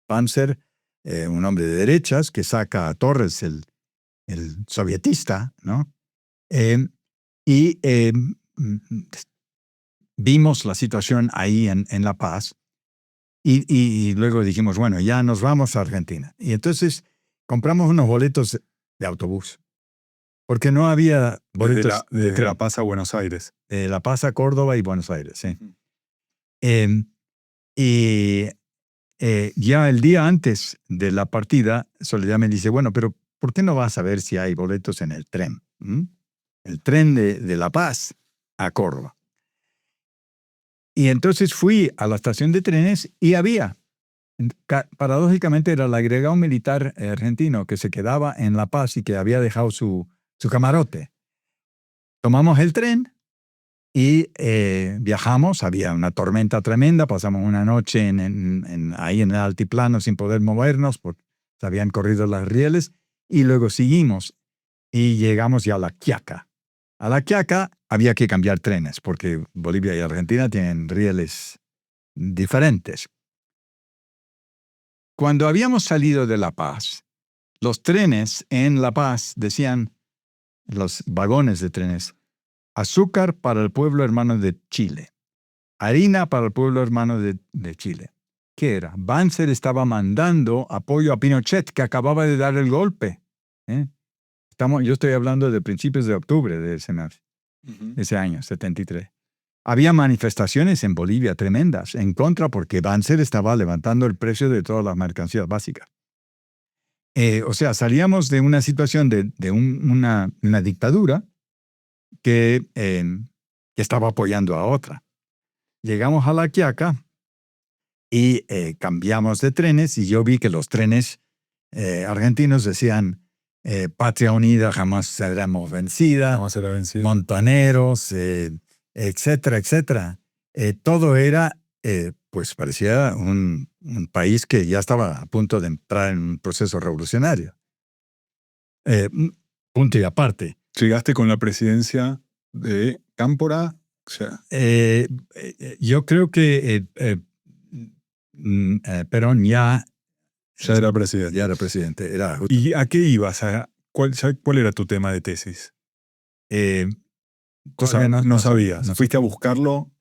Banzer, un hombre de derechas que saca a Torres, el sovietista, ¿no? Vimos la situación ahí en La Paz y luego dijimos, bueno, ya nos vamos a Argentina. Y entonces compramos unos boletos de autobús. Porque no había boletos Desde La Paz a Buenos Aires. De La Paz a Córdoba y Buenos Aires, sí. Ya el día antes de la partida, Soledad me dice, bueno, pero ¿por qué no vas a ver si hay boletos en el tren? El tren de La Paz a Córdoba. Y entonces fui a la estación de trenes y había. Paradójicamente era el agregado militar argentino que se quedaba en La Paz y que había dejado su camarote. Tomamos el tren y viajamos. Había una tormenta tremenda. Pasamos una noche ahí en el altiplano sin poder movernos porque se habían corrido las rieles. Y luego seguimos y llegamos ya a La Quiaca. A La Quiaca había que cambiar trenes porque Bolivia y Argentina tienen rieles diferentes. Cuando habíamos salido de La Paz, los trenes en La Paz decían, los vagones de trenes, azúcar para el pueblo hermano de Chile, harina para el pueblo hermano de Chile. ¿Qué era? Banzer estaba mandando apoyo a Pinochet, que acababa de dar el golpe. Yo estoy hablando de principios de octubre de ese año, 73. Había manifestaciones en Bolivia tremendas en contra porque Banzer estaba levantando el precio de todas las mercancías básicas. O sea, salíamos de una situación de una dictadura que estaba apoyando a otra. Llegamos a La Quiaca y cambiamos de trenes y yo vi que los trenes argentinos decían Patria Unida jamás seremos vencida, Jamás será vencida. Montoneros, etcétera, etcétera. Todo era, pues parecía un país que ya estaba a punto de entrar en un proceso revolucionario. Punto y aparte. Llegaste con la presidencia de Cámpora. O sea, Yo creo que Perón ya era presidente. Ya era presidente. ¿Y a qué ibas? ¿Cuál era tu tema de tesis? No sabías. No ¿Fuiste a buscarlo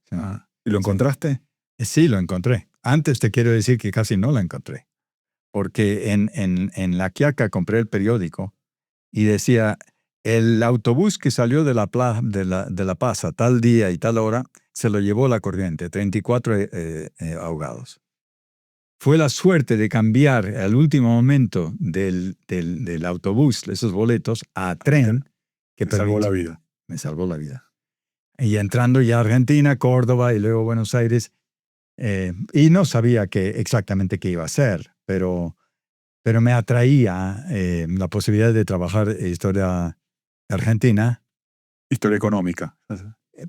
y lo encontraste? Sí, lo encontré. Antes te quiero decir que casi no lo encontré. porque en La Quiaca compré el periódico y decía, el autobús que salió de La Paz a tal día y tal hora, se lo llevó la corriente, 34 ahogados. Fue la suerte de cambiar al último momento del autobús, esos boletos, a tren, que Me salvó la vida. Me salvó la vida. Y entrando ya a Argentina, Córdoba y luego Buenos Aires, y no sabía exactamente qué iba a hacer, pero me atraía la posibilidad de trabajar en historia argentina. Historia económica.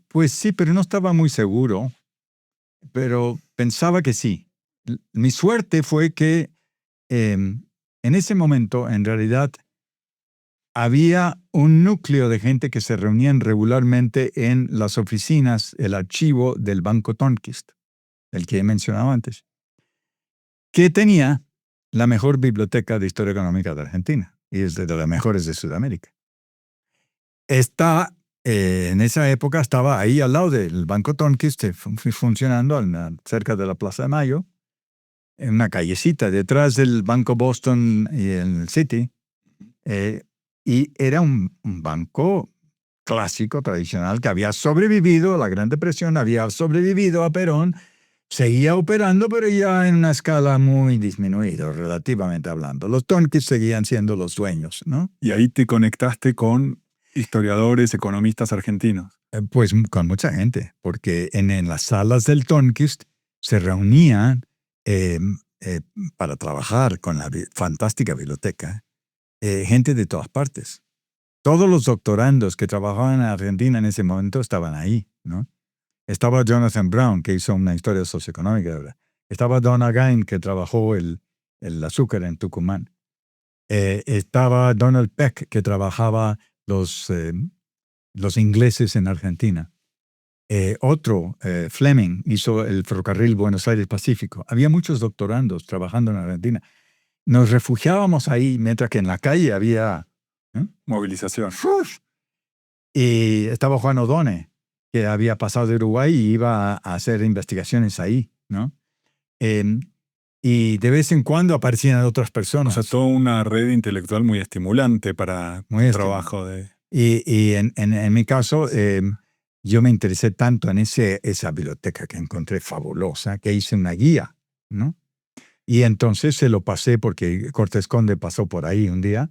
Pues sí, pero no estaba muy seguro, pero pensaba que sí. Mi suerte fue que en ese momento, en realidad, había un núcleo de gente que se reunían regularmente en las oficinas, el archivo del Banco Tornquist, el que he mencionado antes, que tenía la mejor biblioteca de historia económica de Argentina y es de las mejores de Sudamérica. En esa época estaba ahí al lado del Banco Tornquist, funcionando cerca de la Plaza de Mayo, en una callecita detrás del Banco Boston y el City. Y era un banco clásico, tradicional, que había sobrevivido a la Gran Depresión, había sobrevivido a Perón, seguía operando, pero ya en una escala muy disminuida, relativamente hablando. Los Tornquist seguían siendo los dueños, ¿no? Y ahí te conectaste con historiadores, economistas argentinos. Pues con mucha gente, porque en las salas del Tornquist se reunían para trabajar con la fantástica biblioteca, gente de todas partes. Todos los doctorandos que trabajaban en Argentina en ese momento estaban ahí, ¿no? Estaba Jonathan Brown, que hizo una historia socioeconómica. Estaba Don Again, que trabajó el azúcar en Tucumán. Estaba Donald Peck, que trabajaba los ingleses en Argentina. Fleming, hizo el ferrocarril Buenos Aires-Pacífico. Había muchos doctorandos trabajando en Argentina. Nos refugiábamos ahí, mientras que en la calle había movilización. Y estaba Juan O'Donnell, que había pasado de Uruguay y iba a hacer investigaciones ahí, ¿no? Y de vez en cuando aparecían otras personas. O sea, toda una red intelectual muy estimulante para el trabajo de... Y en mi caso, yo me interesé tanto en esa biblioteca que encontré fabulosa, que hice una guía, ¿no? Y entonces se lo pasé, porque Cortés Conde pasó por ahí un día,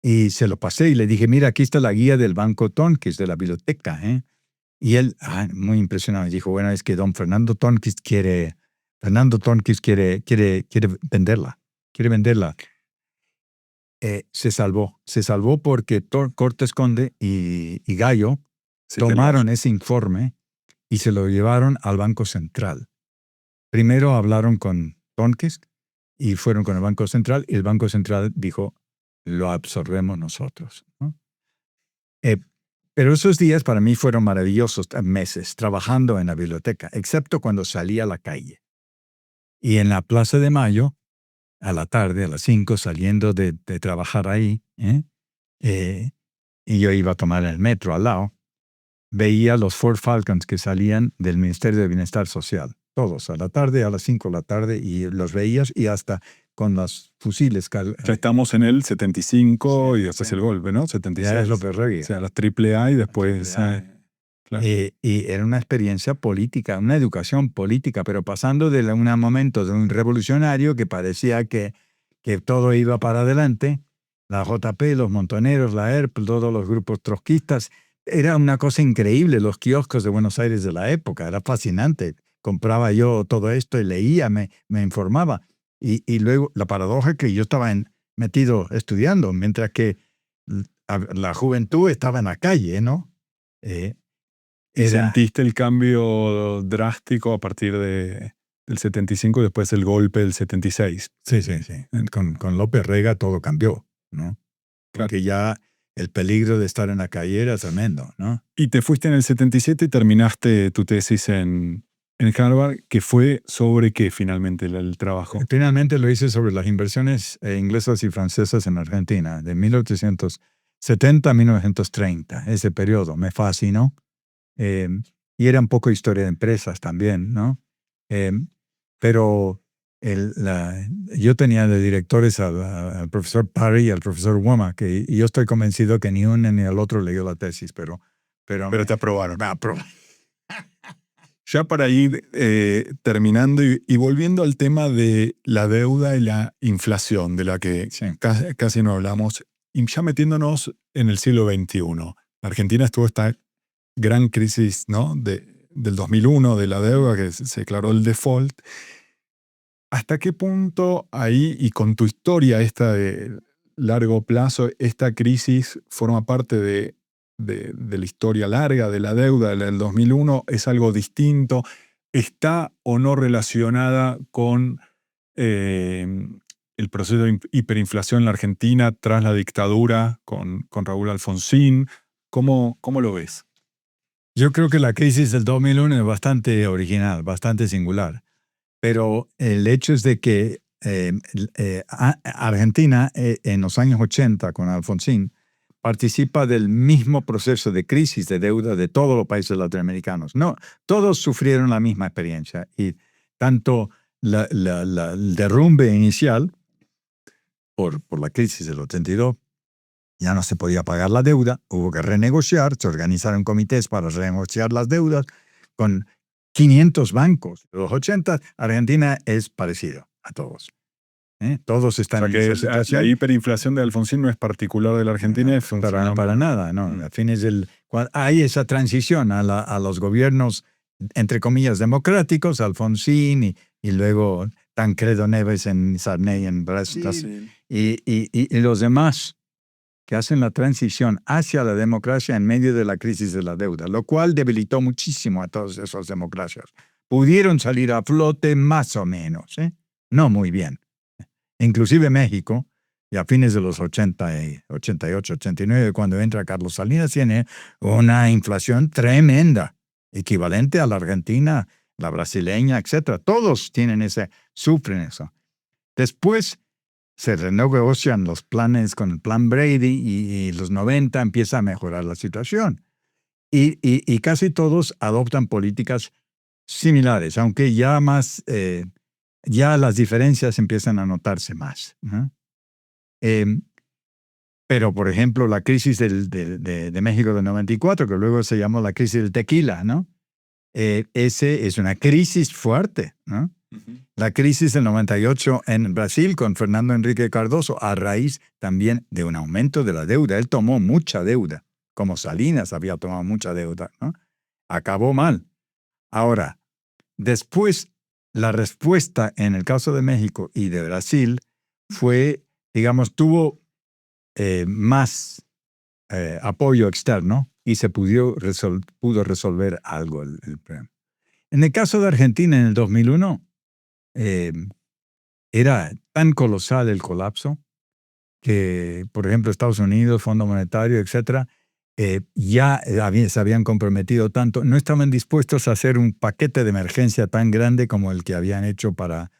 y se lo pasé y le dije, mira, aquí está la guía del Banco Tornquist, de la biblioteca, ¿eh? Y él, muy impresionado, dijo, bueno, es que don Fernando Tornquist quiere venderla, Se salvó porque Cortés Conde y Gallo tomaron ese informe y se lo llevaron al Banco Central. Primero hablaron con Tornquist y fueron con el Banco Central, y el Banco Central dijo, lo absorbemos nosotros, ¿no? Pero esos días para mí fueron maravillosos, meses, trabajando en la biblioteca, excepto cuando salía a la calle. Y en la Plaza de Mayo, a la tarde, a las 5, saliendo de trabajar ahí, y yo iba a tomar el metro al lado, veía los Ford Falcons que salían del Ministerio de Bienestar Social. Todos, a la tarde, a las 5 de la tarde, y los veías, y hasta con los fusiles. Ya estamos en el 75 y después el golpe, ¿no? 76. Ya es López Rey. O sea, las AAA y después... Claro. Y era una experiencia política, una educación política, pero pasando de un momento de un revolucionario que parecía que todo iba para adelante, la JP, los Montoneros, la ERP, todos los grupos trotskistas, era una cosa increíble, los kioscos de Buenos Aires de la época, era fascinante. Compraba yo todo esto y leía, me informaba. Y luego la paradoja es que yo estaba metido estudiando, mientras que la juventud estaba en la calle, ¿no? ¿Y sentiste el cambio drástico a partir del 75 y después el golpe del 76? Sí. Con López Rega todo cambió, ¿no? Porque ya el peligro de estar en la calle era tremendo, ¿no? Y te fuiste en el 77 y terminaste tu tesis en Harvard, que fue sobre qué finalmente el trabajo. Finalmente lo hice sobre las inversiones inglesas y francesas en Argentina, de 1870 a 1930. Ese periodo me fascinó. Y era un poco historia de empresas también, ¿no? Pero yo tenía de directores al profesor Parry y al profesor Womack, y yo estoy convencido que ni uno ni el otro leyó la tesis, pero te aprobaron. me aprobaron. Ya para ir terminando y volviendo al tema de la deuda y la inflación, de la que Sí. casi no hablamos, y ya metiéndonos en el siglo XXI. Argentina estuvo esta gran crisis, ¿no? del 2001, de la deuda, que se declaró el default. ¿Hasta qué punto ahí, y con tu historia esta de largo plazo, esta crisis forma parte de la historia larga de la deuda del 2001? ¿Es algo distinto? ¿Está o no relacionada con el proceso de hiperinflación en la Argentina tras la dictadura con Raúl Alfonsín? ¿Cómo lo ves? Yo creo que la crisis del 2001 es bastante original, bastante singular. Pero el hecho es de que Argentina en los años 80 con Alfonsín participa del mismo proceso de crisis de deuda de todos los países latinoamericanos. No, todos sufrieron la misma experiencia y tanto el derrumbe inicial por la crisis del 82, ya no se podía pagar la deuda, hubo que renegociar, se organizaron comités para renegociar las deudas con 500 bancos. En los 80, Argentina es parecido a todos. Todos están en esa situación. La hiperinflación de Alfonsín no es particular de la Argentina. Para nada, ¿no? A fines hay esa transición a los gobiernos, entre comillas, democráticos, Alfonsín y luego Tancredo Neves en Sarney en Brasil. Y los demás que hacen la transición hacia la democracia en medio de la crisis de la deuda, lo cual debilitó muchísimo a todas esas democracias. Pudieron salir a flote más o menos, no muy bien. Inclusive México, y a fines de los 88, 89, cuando entra Carlos Salinas, tiene una inflación tremenda, equivalente a la Argentina, la brasileña, etc. Todos sufren eso. Después se renegocian los planes con el plan Brady y los 90 empieza a mejorar la situación. Y casi todos adoptan políticas similares, aunque ya ya las diferencias empiezan a notarse más. Pero, por ejemplo, la crisis de México del 94, que luego se llamó la crisis del tequila, ¿no? Ese es una crisis fuerte, ¿no? La crisis del 98 en Brasil con Fernando Henrique Cardoso, a raíz también de un aumento de la deuda. Él tomó mucha deuda, como Salinas había tomado mucha deuda, ¿no? Acabó mal. Ahora, después, la respuesta en el caso de México y de Brasil fue, digamos, tuvo más apoyo externo y se pudo resolver algo el problema. En el caso de Argentina en el 2001, era tan colosal el colapso que, por ejemplo, Estados Unidos, Fondo Monetario, etcétera, ya se habían comprometido tanto, no estaban dispuestos a hacer un paquete de emergencia tan grande como el que habían hecho para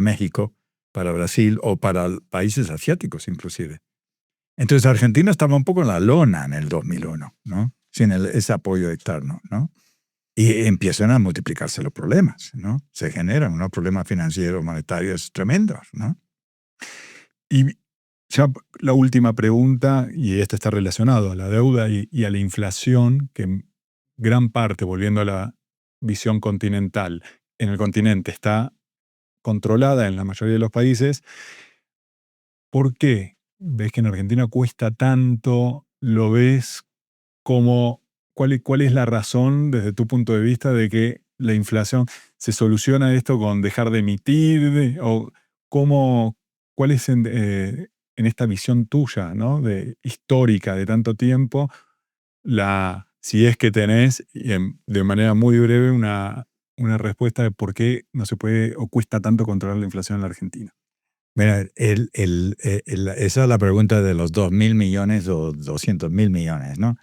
México, para Brasil o para países asiáticos inclusive. Entonces Argentina estaba un poco en la lona en el 2001, ¿no? Sin ese apoyo externo, ¿no? Y empiezan a multiplicarse los problemas, ¿no? Se generan unos problemas financieros, monetarios tremendos, ¿no? Y ya la última pregunta, y esta está relacionada a la deuda y a la inflación, que en gran parte, volviendo a la visión continental, en el continente está controlada en la mayoría de los países. ¿Por qué ves que en Argentina cuesta tanto? ¿Lo ves como cuál es la razón desde tu punto de vista de que la inflación se soluciona esto con dejar de emitir? ¿O cuál es en esta visión tuya, ¿no? Histórica de tanto tiempo, si es que tenés de manera muy breve una respuesta de por qué no se puede o cuesta tanto controlar la inflación en la Argentina? Mira, esa es la pregunta de los 2.000 millones o 200.000 millones, ¿no?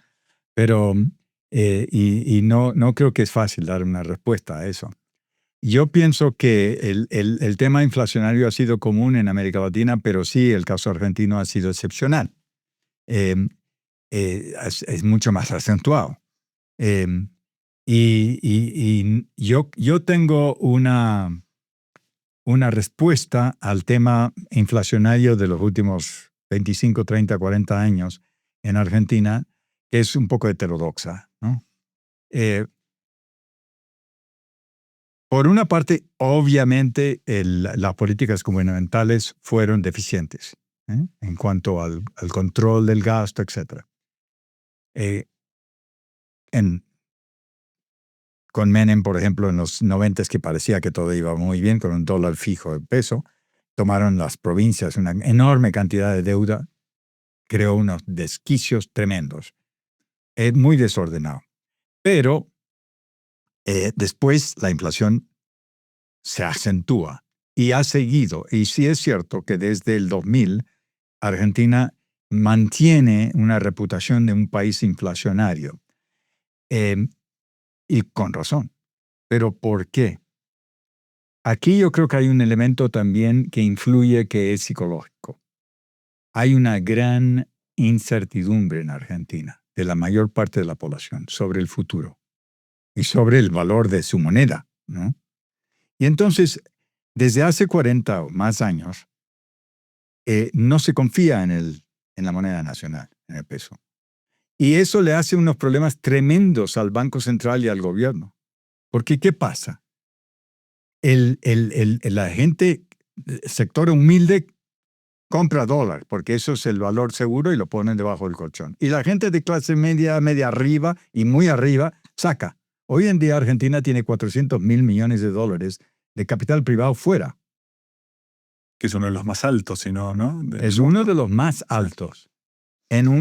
Pero no creo que es fácil dar una respuesta a eso. Yo pienso que el tema inflacionario ha sido común en América Latina, pero sí el caso argentino ha sido excepcional. Es mucho más acentuado. Y yo tengo una una respuesta al tema inflacionario de los últimos 25, 30, 40 años en Argentina, que es un poco heterodoxa, ¿no? Por una parte, obviamente, las políticas gubernamentales fueron deficientes en cuanto al control del gasto, etc. Con Menem, por ejemplo, en los 90, que parecía que todo iba muy bien con un dólar fijo de peso, tomaron las provincias una enorme cantidad de deuda, creó unos desquicios tremendos. Es muy desordenado. Pero después la inflación se acentúa y ha seguido. Y sí es cierto que desde el 2000 Argentina mantiene una reputación de un país inflacionario. Y con razón. ¿Pero por qué? Aquí yo creo que hay un elemento también que influye, que es psicológico. Hay una gran incertidumbre en Argentina de la mayor parte de la población sobre el futuro y sobre el valor de su moneda, ¿no? Y entonces, desde hace 40 o más años, no se confía en la moneda nacional, en el peso. Y eso le hace unos problemas tremendos al Banco Central y al gobierno. Porque, ¿qué pasa? La gente, sector humilde, compra dólar, porque eso es el valor seguro y lo ponen debajo del colchón. Y la gente de clase media, media arriba y muy arriba, saca. Hoy en día Argentina tiene 400.000 millones de dólares de capital privado fuera. Que es uno de los más altos, si no, ¿no? Es uno de los más altos.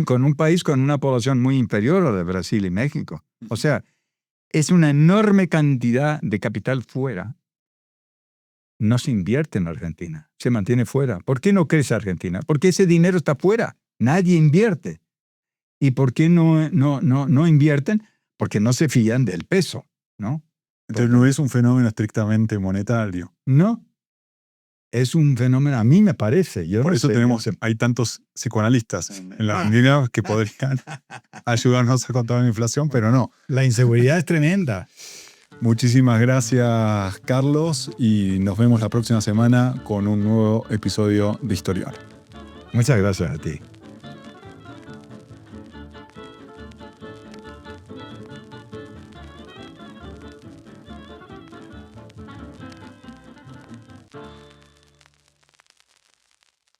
Con un país con una población muy inferior a la de Brasil y México. O sea, es una enorme cantidad de capital fuera. No se invierte en Argentina, se mantiene fuera. ¿Por qué no crece Argentina? Porque ese dinero está fuera, nadie invierte. ¿Y por qué no invierten? Porque no se fían del peso, ¿no? Entonces no es un fenómeno estrictamente monetario. No, es un fenómeno, a mí me parece. Por eso hay tantos psicoanalistas en la Argentina que podrían ayudarnos a controlar la inflación, pero no. La inseguridad es tremenda. Muchísimas gracias, Carlos, y nos vemos la próxima semana con un nuevo episodio de Historiar. Muchas gracias a ti.